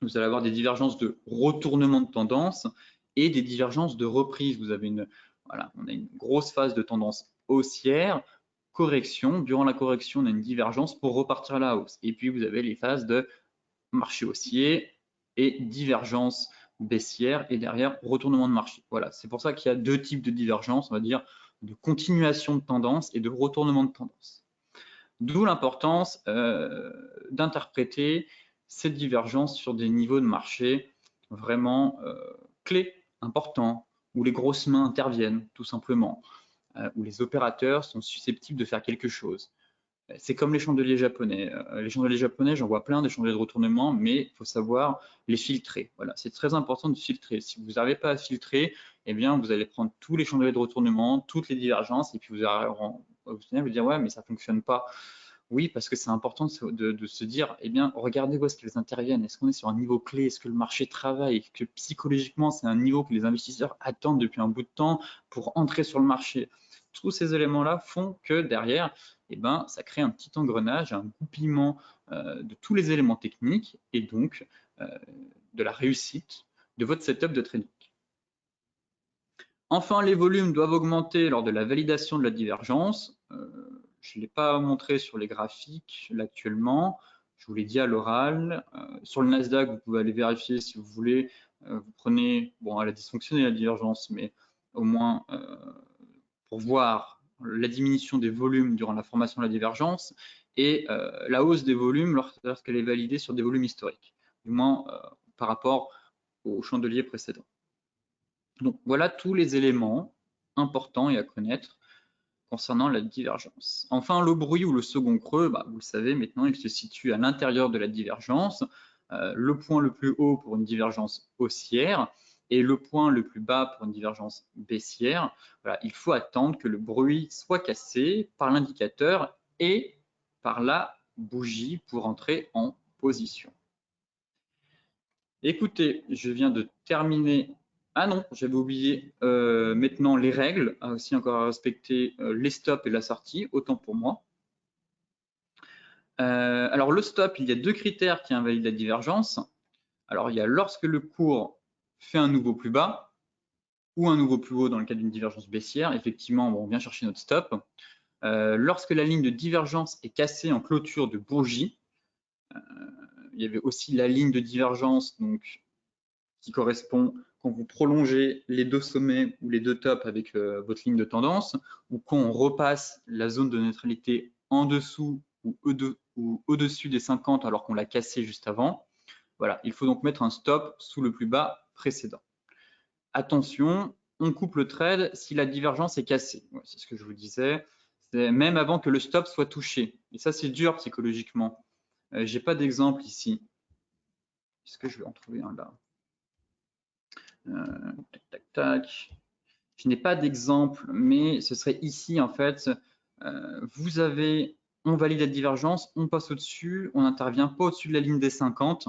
Vous allez avoir des divergences de retournement de tendance et des divergences de reprise. Vous avez voilà, on a une grosse phase de tendance haussière, correction. Durant la correction, on a une divergence pour repartir à la hausse. Et puis, vous avez les phases de marché haussier et divergence baissière et derrière retournement de marché. Voilà, c'est pour ça qu'il y a deux types de divergences, on va dire, de continuation de tendance et de retournement de tendance. D'où l'importance d'interpréter cette divergence sur des niveaux de marché vraiment clés, importants, où les grosses mains interviennent tout simplement, où les opérateurs sont susceptibles de faire quelque chose. C'est comme les chandeliers japonais. Les chandeliers japonais, j'en vois plein des chandeliers de retournement, mais il faut savoir les filtrer. Voilà, c'est très important de filtrer. Si vous n'arrivez pas à filtrer, eh bien, vous allez prendre tous les chandeliers de retournement, toutes les divergences, et puis vous allez vous dire ouais, mais ça fonctionne pas. Oui, parce que c'est important de se dire, eh bien, regardez où est-ce qu'elles interviennent. Est-ce qu'on est sur un niveau clé? Est-ce que le marché travaille? Que psychologiquement, c'est un niveau que les investisseurs attendent depuis un bout de temps pour entrer sur le marché? Tous ces éléments-là font que derrière, eh ben, ça crée un petit engrenage, un goupillement de tous les éléments techniques et donc de la réussite de votre setup de trading. Enfin, les volumes doivent augmenter lors de la validation de la divergence. Je ne l'ai pas montré sur les graphiques là, actuellement. Je vous l'ai dit à l'oral. Sur le Nasdaq, vous pouvez aller vérifier si vous voulez. Vous prenez, bon, elle a dysfonctionné la divergence, mais au moins pour voir la diminution des volumes durant la formation de la divergence et la hausse des volumes lorsqu'elle est validée sur des volumes historiques, du moins par rapport au chandelier précédent. Donc voilà tous les éléments importants et à connaître concernant la divergence. Enfin, le bruit ou le second creux, vous le savez maintenant, il se situe à l'intérieur de la divergence. Le point le plus haut pour une divergence haussière et le point le plus bas pour une divergence baissière. Voilà, il faut attendre que le bruit soit cassé par l'indicateur et par la bougie pour entrer en position. Écoutez, je viens de terminer. Ah non, j'avais oublié maintenant les règles, aussi encore à respecter les stops et la sortie, autant pour moi. Alors le stop, il y a deux critères qui invalident la divergence. Alors il y a lorsque le cours fait un nouveau plus bas ou un nouveau plus haut dans le cas d'une divergence baissière. Effectivement, on vient chercher notre stop. Lorsque la ligne de divergence est cassée en clôture de bourgie, il y avait aussi la ligne de divergence donc, qui correspond quand vous prolongez les deux sommets ou les deux tops avec votre ligne de tendance, ou quand on repasse la zone de neutralité en dessous ou au-dessus des 50 alors qu'on l'a cassé juste avant. Voilà, il faut donc mettre un stop sous le plus bas précédent. Attention, on coupe le trade si la divergence est cassée. Ouais, c'est ce que je vous disais. C'est même avant que le stop soit touché. Et ça, c'est dur psychologiquement. J'ai pas d'exemple ici. Est-ce que je vais en trouver un là? Tac, tac, tac. Je n'ai pas d'exemple, mais ce serait ici en fait. Vous avez, on valide la divergence, on passe au-dessus, on n'intervient pas au-dessus de la ligne des 50.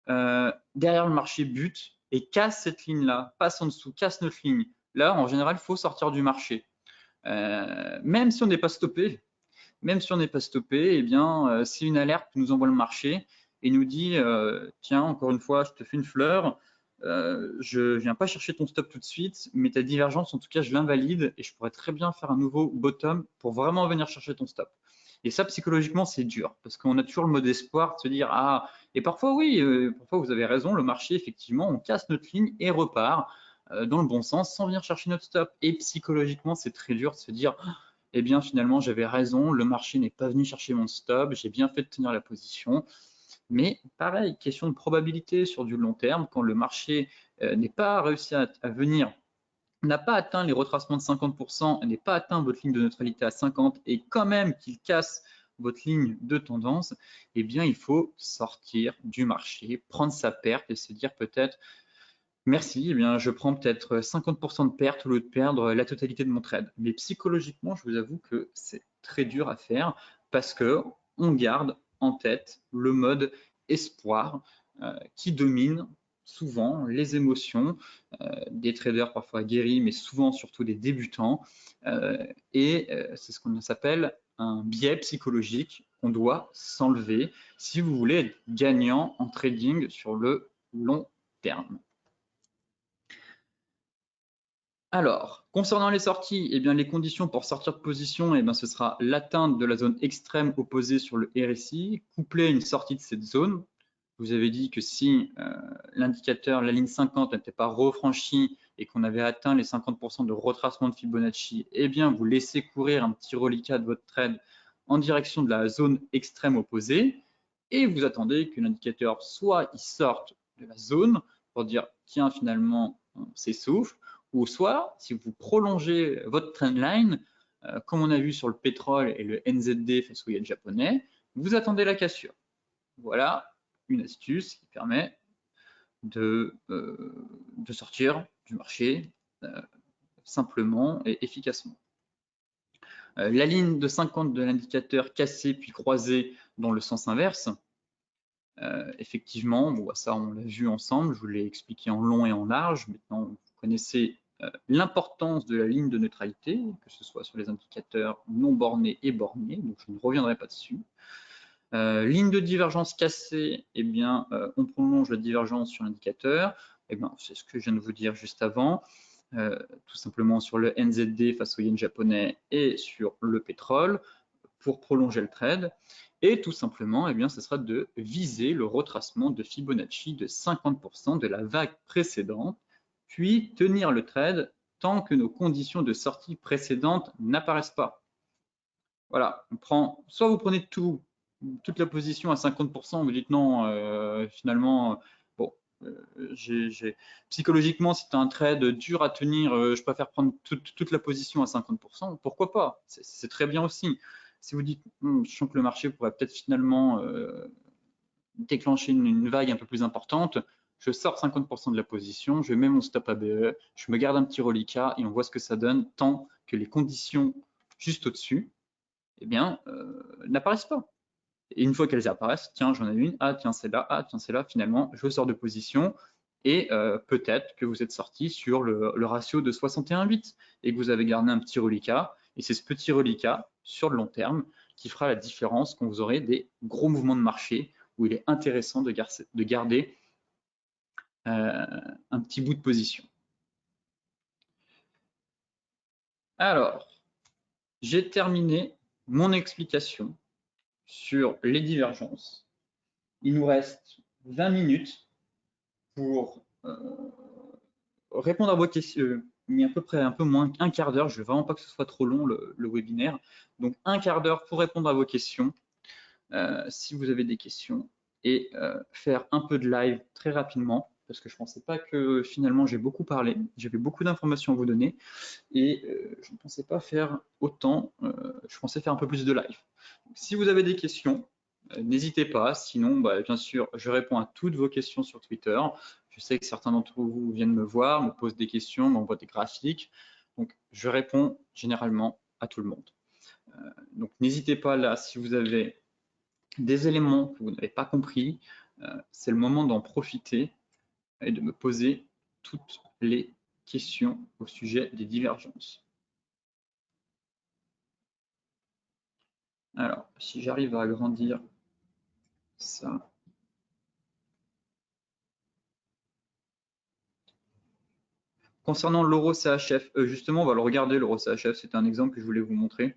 Derrière le marché bute et casse cette ligne-là, passe en dessous, casse notre ligne. Là, en général, il faut sortir du marché. Même si on n'est pas stoppé, eh bien, c'est une alerte que nous envoie le marché et nous dit tiens, encore une fois, je te fais une fleur, je viens pas chercher ton stop tout de suite, mais ta divergence, en tout cas, je l'invalide et je pourrais très bien faire un nouveau bottom pour vraiment venir chercher ton stop. Et ça, psychologiquement, c'est dur parce qu'on a toujours le mode espoir de se dire ah, et parfois, oui, parfois vous avez raison, le marché, effectivement, on casse notre ligne et repart dans le bon sens sans venir chercher notre stop. Et psychologiquement, c'est très dur de se dire eh bien finalement j'avais raison, le marché n'est pas venu chercher mon stop, j'ai bien fait de tenir la position. Mais pareil, question de probabilité sur du long terme, quand le marché n'est pas réussi à venir, n'a pas atteint les retracements de 50%, n'est pas atteint votre ligne de neutralité à 50 et quand même qu'il casse votre ligne de tendance, eh bien il faut sortir du marché, prendre sa perte et se dire peut-être merci, eh bien, je prends peut-être 50% de perte au lieu de perdre la totalité de mon trade. Mais psychologiquement, je vous avoue que c'est très dur à faire parce que on garde en tête le mode espoir qui domine souvent les émotions des traders parfois aguerris, mais souvent surtout des débutants. C'est ce qu'on s'appelle un biais psychologique qu'on doit s'enlever si vous voulez être gagnant en trading sur le long terme. Alors, concernant les sorties, eh bien, les conditions pour sortir de position, eh bien, ce sera l'atteinte de la zone extrême opposée sur le RSI, couplée à une sortie de cette zone. Je vous avais dit que si l'indicateur, la ligne 50 n'était pas refranchie et qu'on avait atteint les 50% de retracement de Fibonacci, eh bien, vous laissez courir un petit reliquat de votre trade en direction de la zone extrême opposée et vous attendez que l'indicateur soit il sorte de la zone pour dire tiens, finalement, on s'essouffle, ou soit, si vous prolongez votre trendline, comme on a vu sur le pétrole et le NZD face au yen japonais, vous attendez la cassure. Voilà une astuce qui permet de sortir du marché simplement et efficacement. La ligne de 50 de l'indicateur cassée puis croisée dans le sens inverse, effectivement, bon, ça on l'a vu ensemble, je vous l'ai expliqué en long et en large. Maintenant, vous connaissez l'importance de la ligne de neutralité, que ce soit sur les indicateurs non bornés et bornés, donc je ne reviendrai pas dessus. Ligne de divergence cassée, eh bien, on prolonge la divergence sur l'indicateur. Eh bien, c'est ce que je viens de vous dire juste avant, tout simplement sur le NZD face au yen japonais et sur le pétrole pour prolonger le trade. Et tout simplement, eh bien, ce sera de viser le retracement de Fibonacci de 50% de la vague précédente, puis tenir le trade tant que nos conditions de sortie précédentes n'apparaissent pas. Voilà, on prend, soit vous prenez toute la position à 50%, vous dites non, finalement, bon, psychologiquement, c'est un trade dur à tenir, je préfère prendre toute la position à 50%, pourquoi pas, c'est très bien aussi. Si vous dites, je sens que le marché pourrait peut-être finalement déclencher une vague un peu plus importante, je sors 50% de la position, je mets mon stop ABE, je me garde un petit reliquat et on voit ce que ça donne tant que les conditions juste au-dessus, eh bien, n'apparaissent pas. Et une fois qu'elles apparaissent, tiens, j'en ai une, ah tiens, c'est là, ah tiens, c'est là, finalement, je sors de position et peut-être que vous êtes sorti sur le ratio de 61,8 et que vous avez gardé un petit reliquat. Et c'est ce petit reliquat, sur le long terme, qui fera la différence quand vous aurez des gros mouvements de marché où il est intéressant de garder un petit bout de position. Alors, j'ai terminé mon explication sur les divergences. Il nous reste 20 minutes pour répondre à vos questions, mais à peu près un peu moins, un quart d'heure. Je veux vraiment pas que ce soit trop long le webinaire. Donc un quart d'heure pour répondre à vos questions, si vous avez des questions, et faire un peu de live très rapidement, parce que je pensais pas que finalement j'ai beaucoup parlé, j'avais beaucoup d'informations à vous donner, et je ne pensais pas faire autant, je pensais faire un peu plus de live. Donc, si vous avez des questions, n'hésitez pas, sinon bien sûr je réponds à toutes vos questions sur Twitter. Je sais que certains d'entre vous viennent me voir, me posent des questions, m'envoient des graphiques, donc je réponds généralement à tout le monde. Donc n'hésitez pas là, si vous avez des éléments que vous n'avez pas compris, c'est le moment d'en profiter et de me poser toutes les questions au sujet des divergences. Alors, si j'arrive à agrandir ça. Concernant l'euro CHF, justement, on va le regarder, l'euro CHF, c'est un exemple que je voulais vous montrer.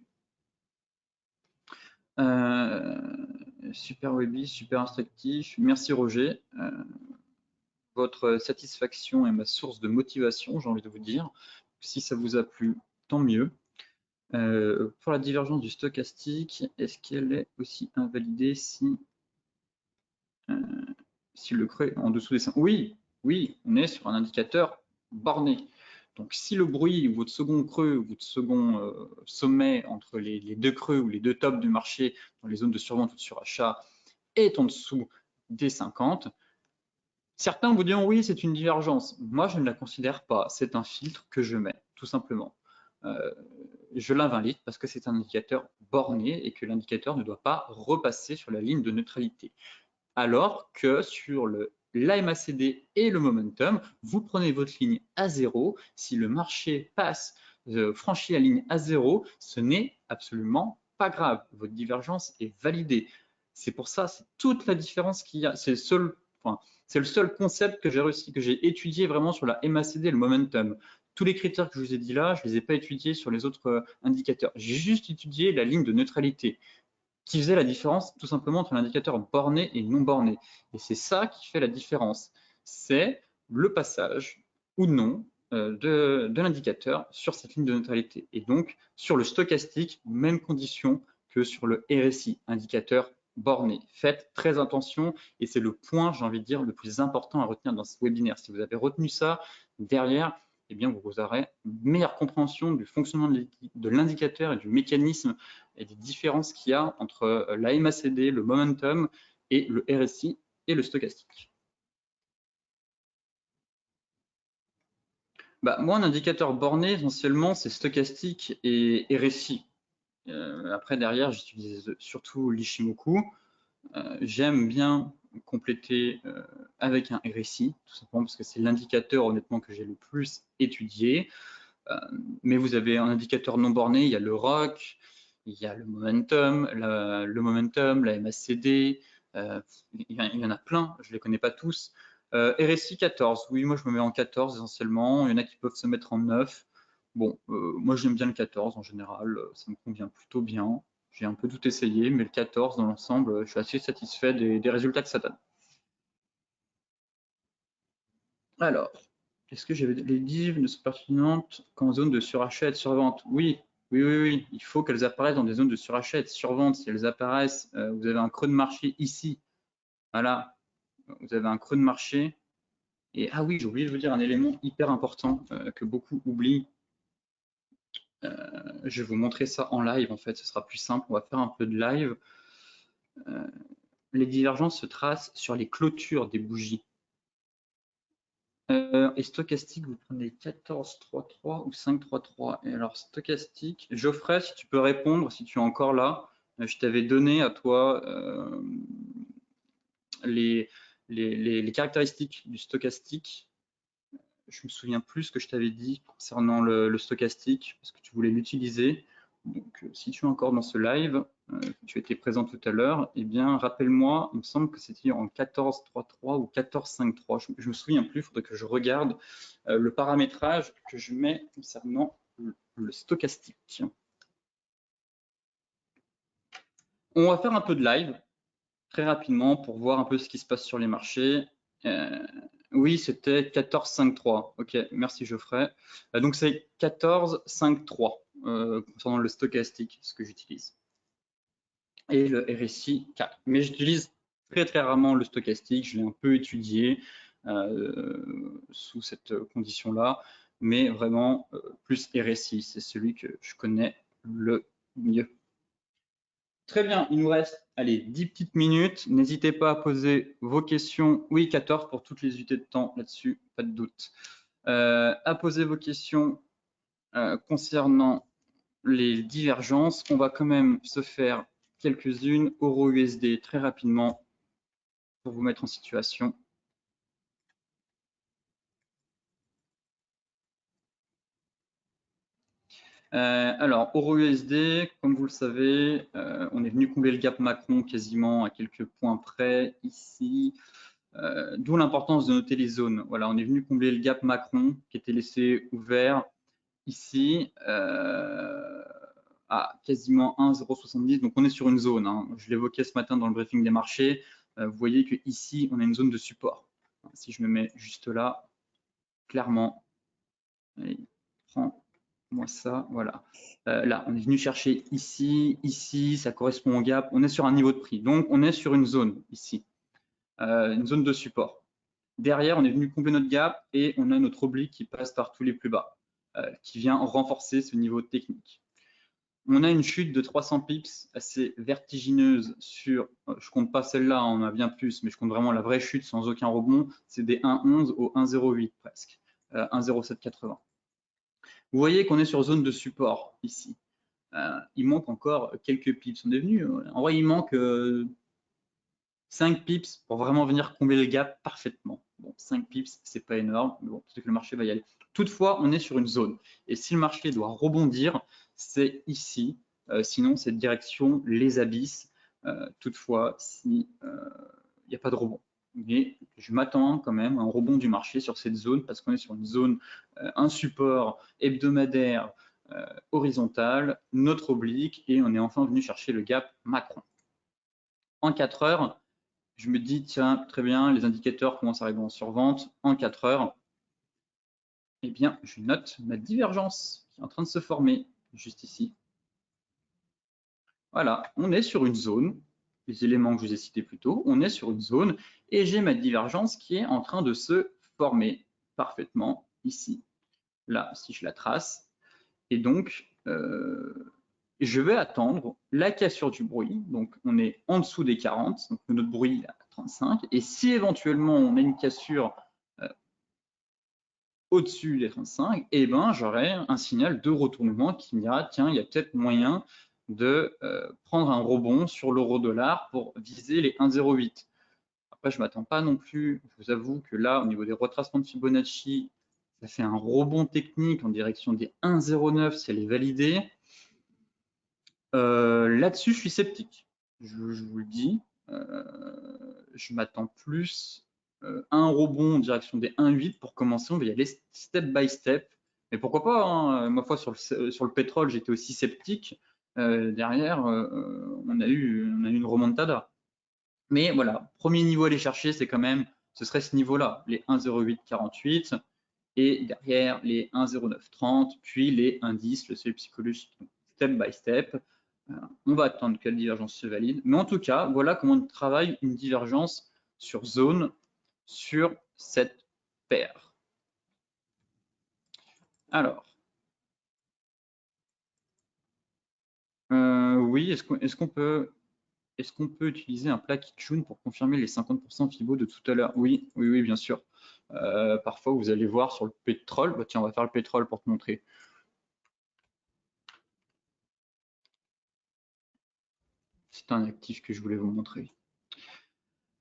Super Webi, super instructif. Merci Roger. Votre satisfaction est ma source de motivation, j'ai envie de vous dire. Si ça vous a plu, tant mieux. Pour la divergence du stochastique, est-ce qu'elle est aussi invalidée si le creux est en dessous des 5? Oui, oui, on est sur un indicateur borné. Donc si le bruit, votre second creux, votre second sommet entre les deux creux ou les deux tops du marché dans les zones de survente ou de surachat est en dessous des 50, certains vous diront oui, c'est une divergence. Moi, je ne la considère pas. C'est un filtre que je mets, tout simplement. Je l'invalide parce que c'est un indicateur borné et que l'indicateur ne doit pas repasser sur la ligne de neutralité. Alors que sur l'AMACD et le momentum, vous prenez votre ligne à 0. Si le marché franchit la ligne à 0, ce n'est absolument pas grave. Votre divergence est validée. C'est pour ça, c'est toute la différence qu'il y a. C'est le seul concept que j'ai étudié vraiment sur la MACD et le momentum. Tous les critères que je vous ai dit là, je ne les ai pas étudiés sur les autres indicateurs. J'ai juste étudié la ligne de neutralité qui faisait la différence tout simplement entre l'indicateur borné et non borné. Et c'est ça qui fait la différence. C'est le passage ou non de l'indicateur sur cette ligne de neutralité. Et donc, sur le stochastique, même condition que sur le RSI, indicateur borné. Faites très attention et c'est le point, j'ai envie de dire, le plus important à retenir dans ce webinaire. Si vous avez retenu ça, derrière, eh bien, vous aurez une meilleure compréhension du fonctionnement de l'indicateur et du mécanisme et des différences qu'il y a entre la MACD, le momentum et le RSI et le stochastique. Moi, un indicateur borné, essentiellement, c'est stochastique et RSI. Après, derrière, j'utilise surtout l'Ishimoku. J'aime bien compléter avec un RSI, tout simplement parce que c'est l'indicateur, honnêtement, que j'ai le plus étudié. Mais vous avez un indicateur non borné, il y a le ROC, il y a le momentum, la MACD, il y en a plein, je ne les connais pas tous. RSI 14, oui, moi je me mets en 14 essentiellement, il y en a qui peuvent se mettre en 9. Bon, moi j'aime bien le 14 en général, ça me convient plutôt bien. J'ai un peu tout essayé, mais le 14 dans l'ensemble, je suis assez satisfait des résultats que ça donne. Alors, est-ce que les divs ne sont pertinentes qu'en zone de surachat et de survente? Oui, oui. Il faut qu'elles apparaissent dans des zones de surachat et de survente. Si elles apparaissent, vous avez un creux de marché ici. Voilà, vous avez un creux de marché. Et ah oui, j'ai oublié de vous dire un élément hyper important que beaucoup oublient. Je vais vous montrer ça en live, en fait, ce sera plus simple. On va faire un peu de live. Les divergences se tracent sur les clôtures des bougies. Et stochastique, vous prenez 14,33 ou 5,33. Et alors, stochastique, Geoffrey, si tu peux répondre, si tu es encore là, je t'avais donné à toi les caractéristiques du stochastique. Je me souviens plus ce que je t'avais dit concernant le stochastique, parce que tu voulais l'utiliser. Donc, si tu es encore dans ce live, tu étais présent tout à l'heure, eh bien, rappelle-moi, il me semble que c'était en 14.3.3 ou 14.5.3. Je me souviens plus, il faudrait que je regarde le paramétrage que je mets concernant le stochastique. On va faire un peu de live, très rapidement, pour voir un peu ce qui se passe sur les marchés. Oui, c'était 14.5.3. Ok, merci Geoffrey. Donc c'est 14.5.3 concernant le stochastique, ce que j'utilise. Et le RSI 4. Mais j'utilise très rarement le stochastique, je l'ai un peu étudié sous cette condition-là, mais vraiment plus RSI, c'est celui que je connais le mieux. Très bien, il nous reste, allez, 10 petites minutes. N'hésitez pas à poser vos questions. Oui, 14 pour toutes les unités de temps là-dessus, pas de doute. À poser vos questions concernant les divergences. On va quand même se faire quelques-unes. Euro-USD très rapidement pour vous mettre en situation. Alors, Euro-USD, comme vous le savez, on est venu combler le gap Macron quasiment à quelques points près ici. D'où l'importance de noter les zones. Voilà, on est venu combler le gap Macron qui était laissé ouvert ici à quasiment 1,070. Donc on est sur une zone. Hein. Je l'évoquais ce matin dans le briefing des marchés. Vous voyez que ici on a une zone de support. Si je me mets juste là, clairement, allez, prends-moi ça, voilà. Là, on est venu chercher ici, ici, ça correspond au gap. On est sur un niveau de prix. Donc on est sur une zone ici, une zone de support. Derrière, on est venu combler notre gap et on a notre oblique qui passe par tous les plus bas, qui vient renforcer ce niveau technique. On a une chute de 300 pips assez vertigineuse sur, je compte pas celle-là, on a bien plus, mais je compte vraiment la vraie chute sans aucun rebond, c'est des 1,11 au 1,08 presque, 1,0780. Vous voyez qu'on est sur zone de support ici. Il manque encore quelques pips. On est venu, en vrai, il manque 5 pips pour vraiment venir combler le gap parfaitement. Bon, 5 pips, c'est pas énorme, mais bon, peut-être que le marché va y aller. Toutefois, on est sur une zone. Et si le marché doit rebondir, c'est ici. Sinon, c'est direction les abysses. Toutefois, si il n'y a pas de rebond. Mais je m'attends quand même à un rebond du marché sur cette zone parce qu'on est sur une zone, un support hebdomadaire horizontal, notre oblique, et on est enfin venu chercher le gap Macron. En 4 heures, je me dis, tiens, très bien, les indicateurs commencent à arriver en survente. En 4 heures, eh bien, je note ma divergence qui est en train de se former juste ici. Voilà, on est sur une zone, les éléments que je vous ai cités plus tôt, on est sur une zone et j'ai ma divergence qui est en train de se former parfaitement ici. Là, si je la trace. Et donc, je vais attendre la cassure du bruit. Donc, on est en dessous des 40, donc notre bruit est à 35. Et si éventuellement on a une cassure au-dessus des 35, eh ben, j'aurai un signal de retournement qui me dira, tiens, il y a peut-être moyen de prendre un rebond sur l'euro-dollar pour viser les 1,08. Après, je ne m'attends pas non plus, je vous avoue que là, au niveau des retracements de Fibonacci, ça fait un rebond technique en direction des 1,09 si elle est validée. Là-dessus, je suis sceptique. Je vous le dis. Je m'attends plus à un rebond en direction des 1,8 pour commencer. On va y aller step by step. Mais pourquoi pas, hein. Ma foi, sur le pétrole, j'étais aussi sceptique. Derrière, on a eu une remontada. Mais voilà, premier niveau à aller chercher, c'est quand même, ce serait ce niveau-là, les 1,0848 et derrière les 1,0930, puis les indices, le seuil psychologique. Donc, step by step. On va attendre que la divergence se valide. Mais en tout cas, voilà comment on travaille une divergence sur zone sur cette paire. Alors, oui, est-ce qu'on peut utiliser un plat Kijun pour confirmer les 50% Fibo de tout à l'heure? Oui, bien sûr. Parfois, vous allez voir sur le pétrole. Bah, tiens, on va faire le pétrole pour te montrer. c'est un actif que je voulais vous montrer.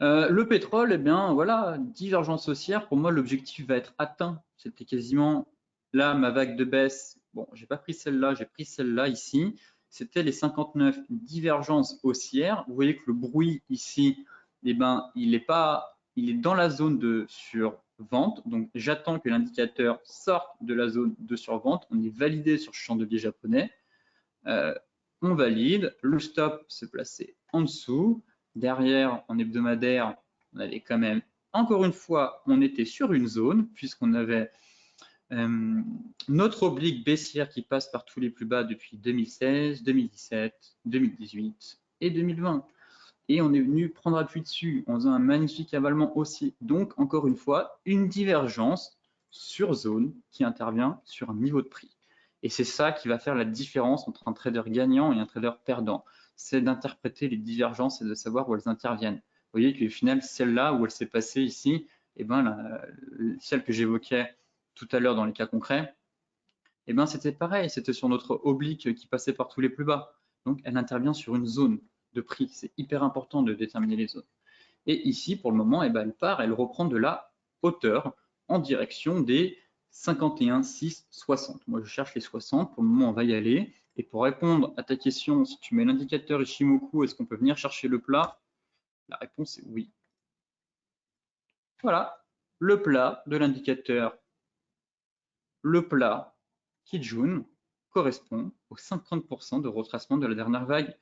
Le pétrole, eh bien voilà, divergence haussière, pour moi l'objectif va être atteint. C'était quasiment là ma vague de baisse. Bon, j'ai pas pris celle-là, j'ai pris celle-là ici. C'était les 59 divergences haussières. Vous voyez que le bruit ici, eh ben, il est dans la zone de survente. Donc j'attends que l'indicateur sorte de la zone de survente. On est validé sur ce champ de biais japonais. On valide, le stop se plaçait en dessous. Derrière, en hebdomadaire, on avait quand même, encore une fois, on était sur une zone, puisqu'on avait notre oblique baissière qui passe par tous les plus bas depuis 2016, 2017, 2018 et 2020. Et on est venu prendre appui dessus en faisant un magnifique avalement aussi. Donc, encore une fois, une divergence sur zone qui intervient sur un niveau de prix. Et c'est ça qui va faire la différence entre un trader gagnant et un trader perdant. C'est d'interpréter les divergences et de savoir où elles interviennent. Vous voyez qu'au final, celle-là où elle s'est passée ici, eh ben, celle que j'évoquais tout à l'heure dans les cas concrets, eh ben, c'était pareil, c'était sur notre oblique qui passait par tous les plus bas. Donc, elle intervient sur une zone de prix. C'est hyper important de déterminer les zones. Et ici, pour le moment, eh ben, elle part, elle reprend de la hauteur en direction des 51, 6, 60. Moi, je cherche les 60. Pour le moment, on va y aller. Et pour répondre à ta question, si tu mets l'indicateur Ishimoku, est-ce qu'on peut venir chercher le plat? La réponse est oui. Voilà, le plat de l'indicateur, le plat Kijun correspond aux 50% de retracement de la dernière vague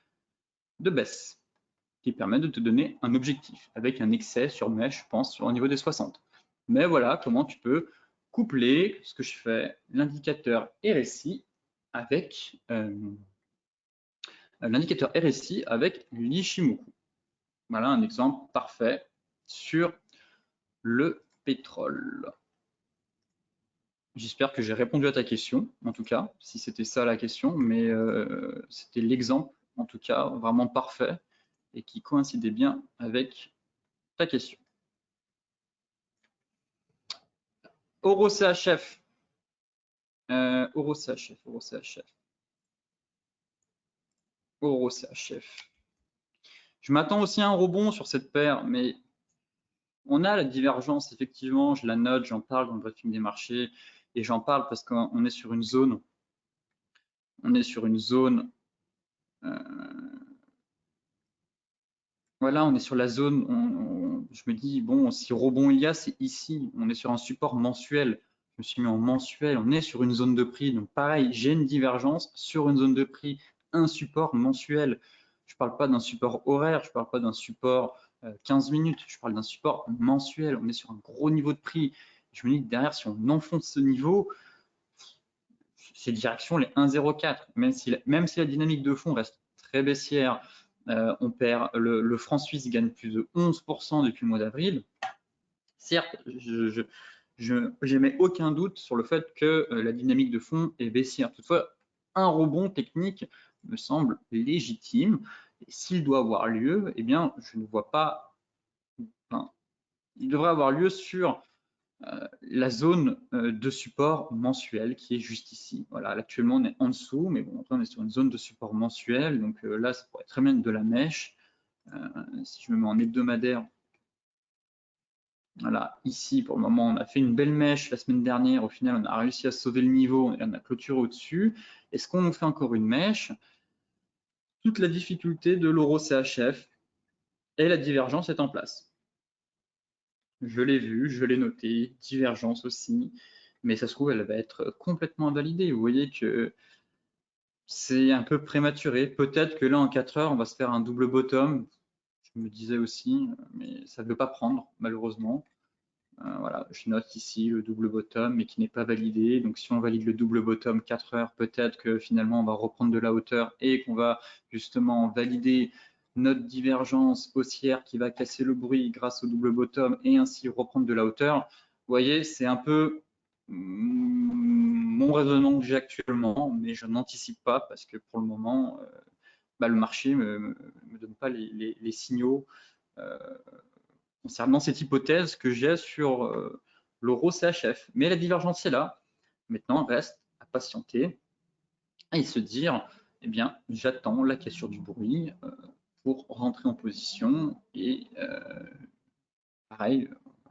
de baisse, qui permet de te donner un objectif, avec un excès sur mèche, je pense, au niveau des 60. Mais voilà comment tu peux coupler ce que je fais, l'indicateur RSI avec l'Ishimoku. Voilà un exemple parfait sur le pétrole. J'espère que j'ai répondu à ta question, en tout cas, si c'était ça la question, mais c'était l'exemple, en tout cas, vraiment parfait et qui coïncidait bien avec ta question. Euro CHF. Euro CHF. Je m'attends aussi à un rebond sur cette paire, mais on a la divergence, effectivement, je la note, j'en parle dans le briefing des marchés, et j'en parle parce qu'on est sur une zone, voilà, on est sur la zone, je me dis, bon, si rebond il y a, c'est ici, on est sur un support mensuel, je me suis mis en mensuel, on est sur une zone de prix, donc pareil, j'ai une divergence sur une zone de prix, un support mensuel, je ne parle pas d'un support horaire, je ne parle pas d'un support 15 minutes, je parle d'un support mensuel, on est sur un gros niveau de prix, je me dis que derrière, si on enfonce ce niveau, c'est direction les 1,04, même si la dynamique de fond reste très baissière, on perd, le franc suisse gagne plus de 11% depuis le mois d'avril. Certes, je n'émets aucun doute sur le fait que la dynamique de fond est baissière. Toutefois, un rebond technique me semble légitime. Et s'il doit avoir lieu, eh bien, je ne vois pas. Enfin, il devrait avoir lieu sur la zone de support mensuel qui est juste ici. Voilà, actuellement on est en dessous, mais bon, on est sur une zone de support mensuel, donc là ça pourrait très bien être de la mèche. Si je me mets en hebdomadaire, voilà, ici pour le moment on a fait une belle mèche la semaine dernière, au final on a réussi à sauver le niveau et on a clôturé au-dessus. Est-ce qu'on fait encore une mèche? Toute la difficulté de l'euro CHF et la divergence est en place. Je l'ai vu, je l'ai noté, divergence aussi, mais ça se trouve, elle va être complètement invalidée. Vous voyez que c'est un peu prématuré. Peut-être que là, en 4 heures, on va se faire un double bottom. Je me disais aussi, mais ça ne veut pas prendre, malheureusement. Voilà, je note ici le double bottom, mais qui n'est pas validé. Donc, si on valide le double bottom 4 heures, peut-être que finalement, on va reprendre de la hauteur et qu'on va justement valider notre divergence haussière qui va casser le bruit grâce au double bottom et ainsi reprendre de la hauteur. Vous voyez, c'est un peu mon raisonnement que j'ai actuellement, mais je n'anticipe pas parce que pour le moment, le marché ne me donne pas les signaux concernant cette hypothèse que j'ai sur l'euro CHF. Mais la divergence est là. Maintenant, il reste à patienter et se dire, eh bien, j'attends la cassure du bruit pour rentrer en position. Et pareil,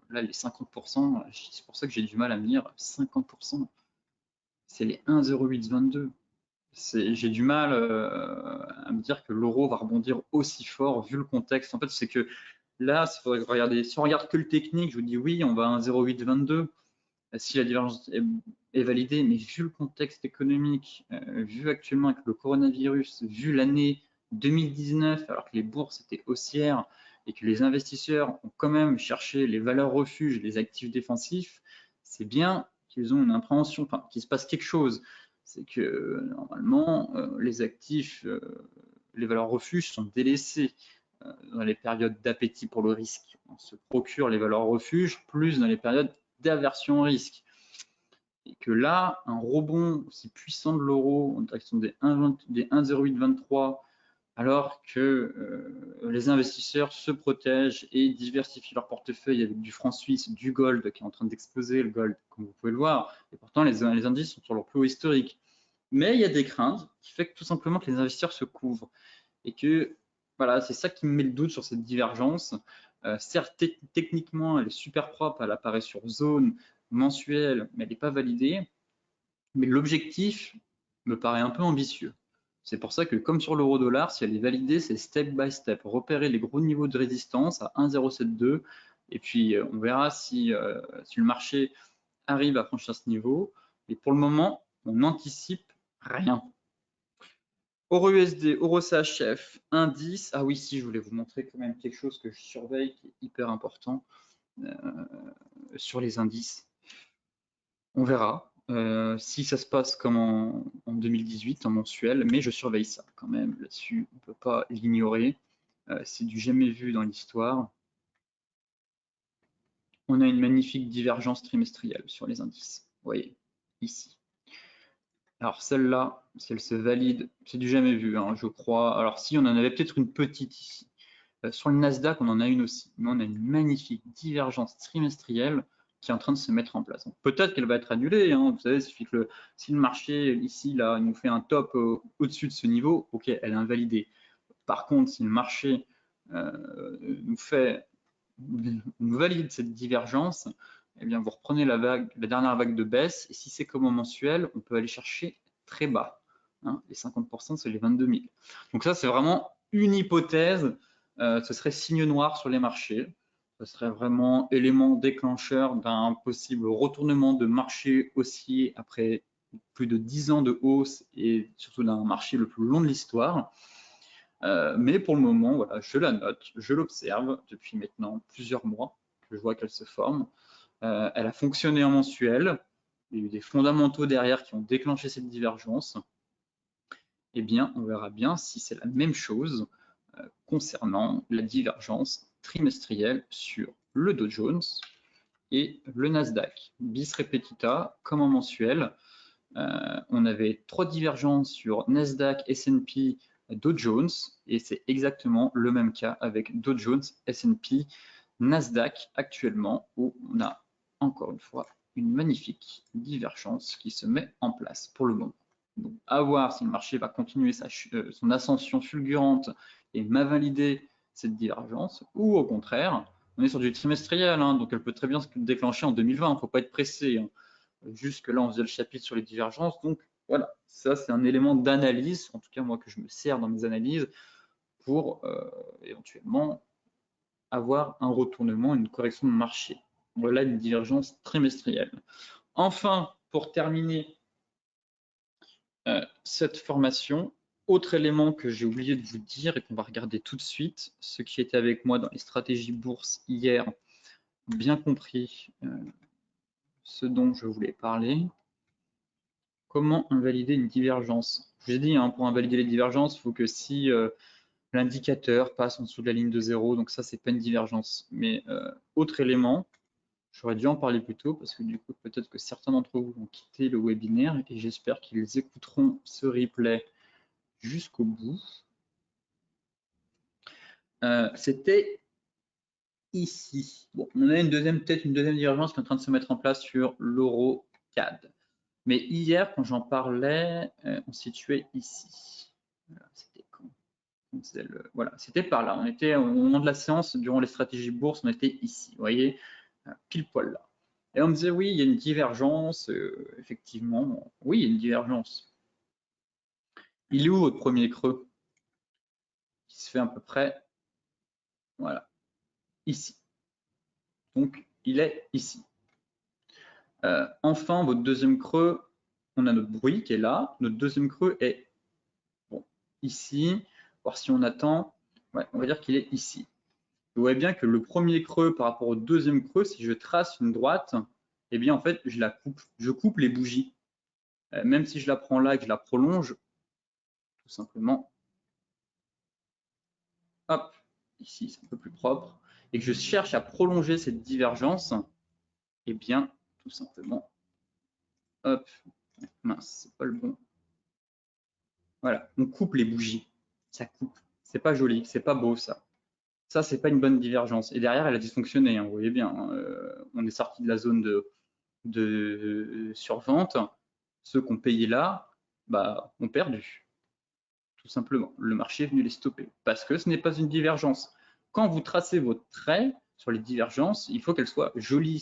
là, les 50%, c'est pour ça que j'ai du mal à me dire 50%, c'est les 1,0822. J'ai du mal à me dire que l'euro va rebondir aussi fort vu le contexte. En fait, c'est que là, si on regarde que le technique, je vous dis oui, on va à 1,0822 si la divergence est validée, mais vu le contexte économique, vu actuellement avec le coronavirus, vu l'année 2019, alors que les bourses étaient haussières et que les investisseurs ont quand même cherché les valeurs refuges, les actifs défensifs, c'est bien qu'ils ont une appréhension, enfin, qu'il se passe quelque chose. C'est que normalement, les actifs, les valeurs refuges sont délaissés dans les périodes d'appétit pour le risque. On se procure les valeurs refuges plus dans les périodes d'aversion au risque. Et que là, un rebond aussi puissant de l'euro en direction des 1,0823, alors que les investisseurs se protègent et diversifient leur portefeuille avec du franc suisse, du gold qui est en train d'exploser, le gold, comme vous pouvez le voir, et pourtant les indices sont sur leur plus haut historique. Mais il y a des craintes qui fait que tout simplement que les investisseurs se couvrent et que voilà, c'est ça qui me met le doute sur cette divergence. Certes, techniquement, elle est super propre, elle apparaît sur zone mensuelle, mais elle n'est pas validée. Mais l'objectif me paraît un peu ambitieux. C'est pour ça que, comme sur l'euro-dollar, si elle est validée, c'est step by step. Repérer les gros niveaux de résistance à 1,072, et puis on verra si le marché arrive à franchir ce niveau. Et pour le moment, on n'anticipe rien. Euro-USD, Euro-CHF, indice. Ah oui, si, je voulais vous montrer quand même quelque chose que je surveille qui est hyper important sur les indices. On verra si ça se passe comme en 2018, en mensuel, mais je surveille ça quand même là-dessus. On ne peut pas l'ignorer. C'est du jamais vu dans l'histoire. On a une magnifique divergence trimestrielle sur les indices. Vous voyez, ici. Alors celle-là, si elle se valide, c'est du jamais vu, hein, je crois. Alors si, on en avait peut-être une petite ici. Sur le Nasdaq, on en a une aussi. Mais on a une magnifique divergence trimestrielle qui est en train de se mettre en place. Peut-être qu'elle va être annulée. Hein, vous savez, il suffit que si le marché, ici, là, il nous fait un top au-dessus de ce niveau, ok, elle est invalidée. Par contre, si le marché nous valide cette divergence, eh bien, vous reprenez la dernière vague de baisse, et si c'est comme au mensuel, on peut aller chercher très bas. Hein, les 50%, c'est les 22 000. Donc ça, c'est vraiment une hypothèse. Ce serait signe noir sur les marchés. Ce serait vraiment élément déclencheur d'un possible retournement de marché haussier après plus de 10 ans de hausse et surtout d'un marché le plus long de l'histoire. Mais pour le moment, voilà, je la note, je l'observe depuis maintenant plusieurs mois, que je vois qu'elle se forme. Elle a fonctionné en mensuel, il y a eu des fondamentaux derrière qui ont déclenché cette divergence. Eh bien, on verra bien si c'est la même chose concernant la divergence trimestrielle sur le Dow Jones et le Nasdaq. Bis repetita, comme en mensuel, on avait 3 divergences sur Nasdaq, S&P, Dow Jones, et c'est exactement le même cas avec Dow Jones, S&P, Nasdaq actuellement, où on a encore une fois une magnifique divergence qui se met en place pour le moment. Donc, à voir si le marché va continuer son ascension fulgurante et m'a validé cette divergence, ou au contraire, on est sur du trimestriel, hein, donc elle peut très bien se déclencher en 2020, il ne faut pas être pressé. Hein. Jusque là, on faisait le chapitre sur les divergences. Donc voilà, ça c'est un élément d'analyse, en tout cas moi que je me sers dans mes analyses pour éventuellement avoir un retournement, une correction de marché. Voilà une divergence trimestrielle. Enfin, pour terminer cette formation, autre élément que j'ai oublié de vous dire et qu'on va regarder tout de suite, ceux qui étaient avec moi dans les stratégies bourse hier ont bien compris ce dont je voulais parler. Comment invalider une divergence? Je vous ai dit, hein, pour invalider les divergences, il faut que si l'indicateur passe en dessous de la ligne de 0, donc ça, c'est pas une divergence. Mais autre élément, j'aurais dû en parler plus tôt, parce que du coup, peut-être que certains d'entre vous vont quitter le webinaire, et j'espère qu'ils écouteront ce replay jusqu'au bout. C'était ici. Bon, on a peut-être une deuxième divergence qui est en train de se mettre en place sur l'euro CAD. Mais hier, quand j'en parlais, on se situait ici. Voilà, c'était quand Voilà, c'était par là. On était au moment de la séance, durant les stratégies bourse, on était ici, vous voyez, pile poil là. Et on me disait, oui, il y a une divergence, effectivement, oui, il y a une divergence. Il est où votre premier creux? Qui se fait à peu près, voilà, ici. Donc, il est ici. Enfin, votre deuxième creux, on a notre bruit qui est là. Notre deuxième creux est bon, ici. Voir si on attend. Ouais, on va dire qu'il est ici. Vous voyez bien que le premier creux par rapport au deuxième creux, si je trace une droite, eh bien, en fait, je la coupe. Je coupe les bougies. Même si je la prends là et que je la prolonge, tout simplement, hop, ici, c'est un peu plus propre, et que je cherche à prolonger cette divergence, eh bien, tout simplement, hop, mince, c'est pas le bon. Voilà, on coupe les bougies. Ça coupe. C'est pas joli, c'est pas beau ça. Ça, c'est pas une bonne divergence. Et derrière, elle a dysfonctionné, hein, vous voyez bien. On est sorti de la zone de survente. Ceux qui ont payé là, bah, ont perdu. Tout simplement. Le marché est venu les stopper. Parce que ce n'est pas une divergence. Quand vous tracez votre trait sur les divergences, il faut qu'elles soient jolies.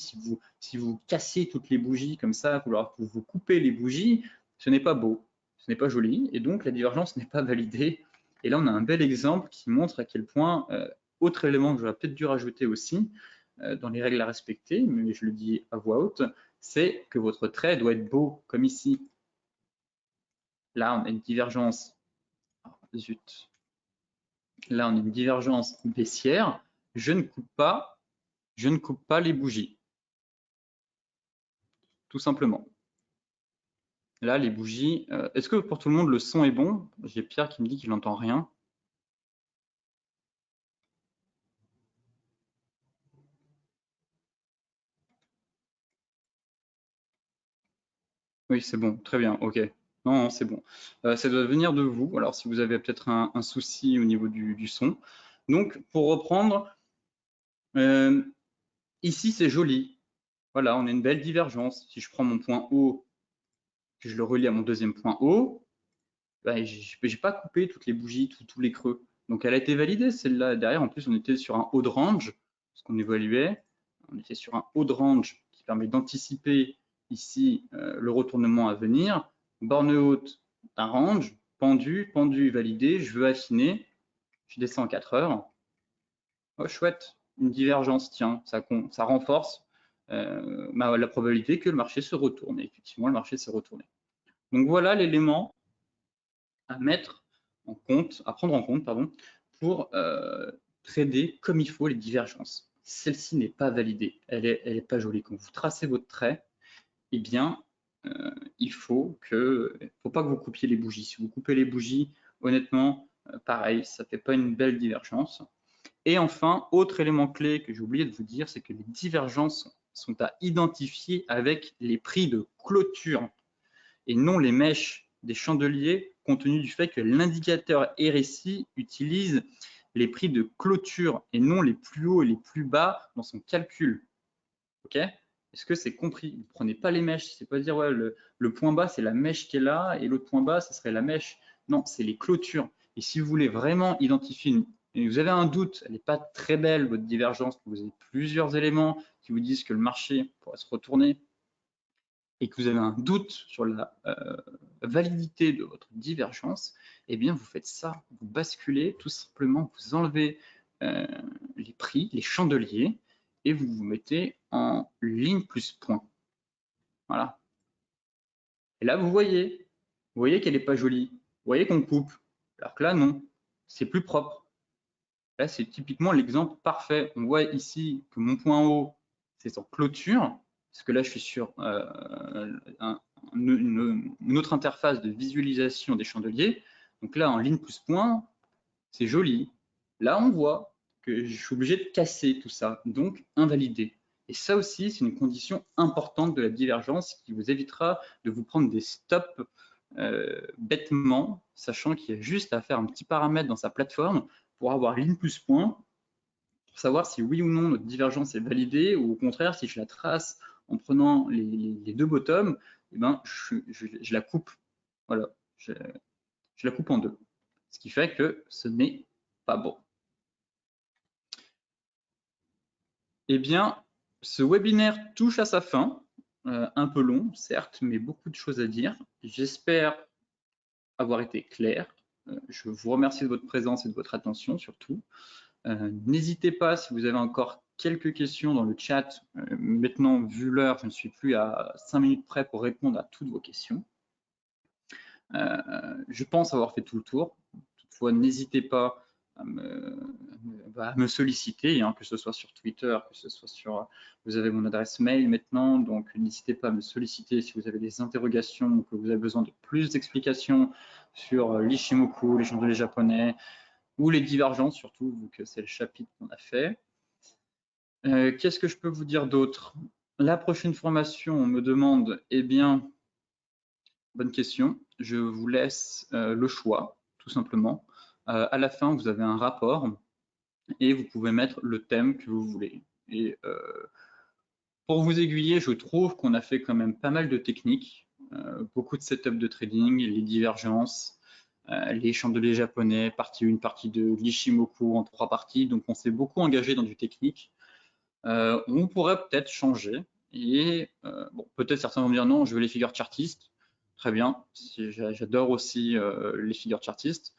Si vous cassez toutes les bougies comme ça, vous coupez les bougies, ce n'est pas beau, ce n'est pas joli, et donc la divergence n'est pas validée. Et là, on a un bel exemple qui montre à quel point, autre élément que j'aurais peut-être dû rajouter aussi, dans les règles à respecter, mais je le dis à voix haute, c'est que votre trait doit être beau, comme ici. Là, on a une divergence. Oh, zut. Là, on a une divergence baissière. Je ne coupe pas les bougies. Tout simplement. Là, les bougies. Est-ce que pour tout le monde, le son est bon? J'ai Pierre qui me dit qu'il n'entend rien. Oui, c'est bon. Très bien. OK. Non, non, c'est bon. Ça doit venir de vous. Alors, si vous avez peut-être un souci au niveau du son. Donc, pour reprendre, ici, c'est joli. Voilà, on a une belle divergence. Si je prends mon point haut, que je le relie à mon deuxième point haut, bah, j'ai pas coupé toutes les bougies, tous les creux. Donc elle a été validée celle-là. Derrière, en plus, on était sur un haut de range, ce qu'on évaluait. On était sur un haut de range qui permet d'anticiper ici le retournement à venir. Borne haute d'un range, pendu, pendu validé. Je veux affiner. Je descends en 4 heures. Oh, chouette, une divergence, tiens, ça renforce la probabilité que le marché se retourne. Et effectivement, le marché s'est retourné. Donc voilà l'élément à mettre en compte, à prendre en compte, pardon, pour trader comme il faut les divergences. Celle-ci n'est pas validée, elle est pas jolie. Quand vous tracez votre trait, eh bien, il faut pas que vous coupiez les bougies. Si vous coupez les bougies, honnêtement, pareil, ça fait pas une belle divergence. Et enfin, autre élément clé que j'ai oublié de vous dire, c'est que les divergences sont à identifier avec les prix de clôture et non les mèches des chandeliers, compte tenu du fait que l'indicateur RSI utilise les prix de clôture et non les plus hauts et les plus bas dans son calcul. Ok? Est-ce que c'est compris? Vous ne prenez pas les mèches, c'est pas dire ouais, le point bas c'est la mèche qui est là et l'autre point bas ce serait la mèche. Non, c'est les clôtures. Et si vous voulez vraiment identifier et vous avez un doute, elle n'est pas très belle votre divergence, vous avez plusieurs éléments qui vous disent que le marché pourrait se retourner, et que vous avez un doute sur la validité de votre divergence, eh bien vous faites ça, vous basculez tout simplement, vous enlevez les prix, les chandeliers, et vous vous mettez en ligne plus point. Voilà. Et là, vous voyez qu'elle n'est pas jolie, vous voyez qu'on coupe, alors que là, non, c'est plus propre. Là, c'est typiquement l'exemple parfait. On voit ici que mon point haut, c'est en clôture, parce que là, je suis sur une autre interface de visualisation des chandeliers. Donc là, en ligne plus point, c'est joli. Là, on voit que je suis obligé de casser tout ça, donc invalidé. Et ça aussi, c'est une condition importante de la divergence qui vous évitera de vous prendre des stops bêtement, sachant qu'il y a juste à faire un petit paramètre dans sa plateforme pour avoir ligne plus point, pour savoir si oui ou non notre divergence est validée, ou au contraire, si je la trace en prenant les deux bottoms, eh ben, je la coupe. Voilà, je la coupe en deux. ce qui fait que ce n'est pas bon. Eh bien, ce webinaire touche à sa fin, un peu long, certes, mais beaucoup de choses à dire. J'espère avoir été clair. Je vous remercie de votre présence et de votre attention surtout. N'hésitez pas, si vous avez encore quelques questions dans le chat. Maintenant, vu l'heure, je ne suis plus à 5 minutes près pour répondre à toutes vos questions. Je pense avoir fait tout le tour. Toutefois, n'hésitez pas à me solliciter, hein, que ce soit sur Twitter, que ce soit sur... Vous avez mon adresse mail maintenant, donc n'hésitez pas à me solliciter si vous avez des interrogations ou que vous avez besoin de plus d'explications sur l'Ishimoku, les chandeliers japonais, ou les divergences surtout, vu que c'est le chapitre qu'on a fait. Qu'est-ce que je peux vous dire d'autre? La prochaine formation, on me demande, eh bien, bonne question, je vous laisse le choix, tout simplement. À la fin, vous avez un rapport et vous pouvez mettre le thème que vous voulez. Et pour vous aiguiller, je trouve qu'on a fait quand même pas mal de techniques, beaucoup de setup de trading, les divergences, les chandeliers japonais, partie 1, partie 2, l'Ishimoku en 3 parties. Donc on s'est beaucoup engagé dans du technique. On pourrait peut-être changer. Et bon, peut-être certains vont me dire non, je veux les figures chartistes. Très bien, j'adore aussi les figures chartistes.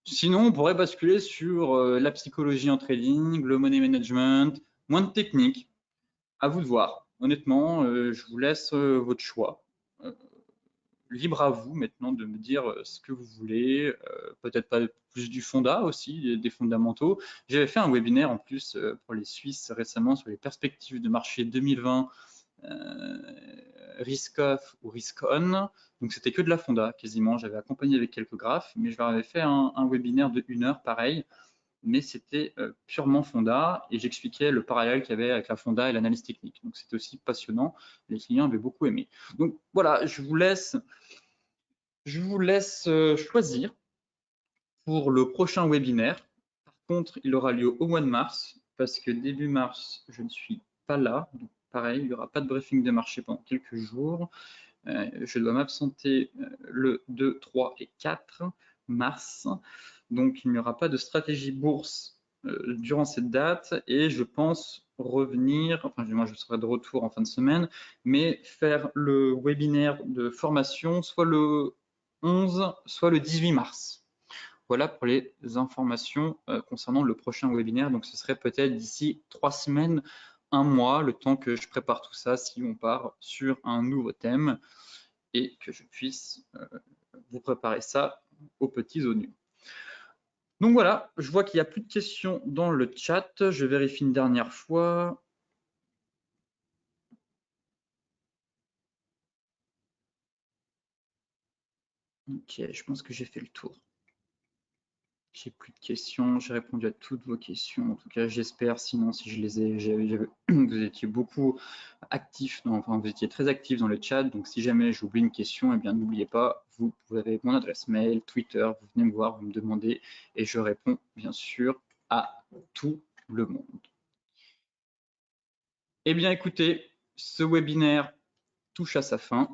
Sinon, on pourrait basculer sur la psychologie en trading, le money management, moins de technique. À vous de voir. Honnêtement, je vous laisse votre choix. Libre à vous maintenant de me dire ce que vous voulez. Peut-être pas plus du fonda aussi, des fondamentaux. J'avais fait un webinaire en plus pour les Suisses récemment sur les perspectives de marché 2020. Risk off ou risk on, donc c'était que de la fonda quasiment, j'avais accompagné avec quelques graphes, mais je leur avais fait un webinaire de 1 heure pareil, mais c'était purement fonda et j'expliquais le parallèle qu'il y avait avec la fonda et l'analyse technique, donc c'était aussi passionnant, les clients avaient beaucoup aimé. Donc voilà, je vous laisse choisir pour le prochain webinaire. Par contre, il aura lieu au mois de mars, parce que début mars, je ne suis pas là, donc pareil, il n'y aura pas de briefing de marché pendant quelques jours. Je dois m'absenter le 2, 3 et 4 mars. Donc, il n'y aura pas de stratégie bourse durant cette date et je pense revenir, enfin, moi je serai de retour en fin de semaine, mais faire le webinaire de formation soit le 11, soit le 18 mars. Voilà pour les informations concernant le prochain webinaire. Donc, ce serait peut-être d'ici 3 semaines, 1 mois, le temps que je prépare tout ça si on part sur un nouveau thème et que je puisse vous préparer ça aux petits oignons. Donc voilà, je vois qu'il n'y a plus de questions dans le chat. Je vérifie une dernière fois. Ok, je pense que j'ai fait le tour. J'ai plus de questions, j'ai répondu à toutes vos questions. En tout cas, j'espère. Sinon, si je les ai, vous étiez beaucoup actifs, enfin, vous étiez très actifs dans le chat. Donc, si jamais j'oublie une question, eh bien, n'oubliez pas, vous avez mon adresse mail, Twitter, vous venez me voir, vous me demandez, et je réponds bien sûr à tout le monde. Eh bien, écoutez, ce webinaire touche à sa fin.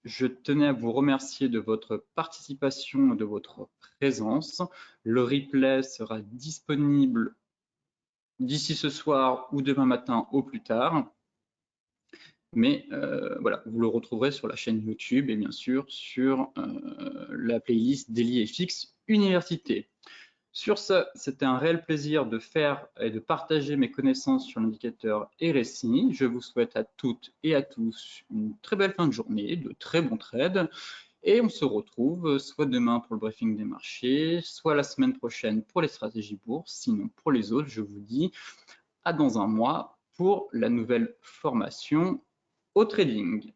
Je tenais à vous remercier de votre participation et de votre présence. Le replay sera disponible d'ici ce soir ou demain matin au plus tard. Mais voilà, vous le retrouverez sur la chaîne YouTube et bien sûr sur la playlist DailyFX Université. Sur ce, c'était un réel plaisir de faire et de partager mes connaissances sur l'indicateur RSI. Je vous souhaite à toutes et à tous une très belle fin de journée, de très bons trades. Et on se retrouve soit demain pour le briefing des marchés, soit la semaine prochaine pour les stratégies bourse. Sinon, pour les autres, je vous dis à dans un mois pour la nouvelle formation au trading.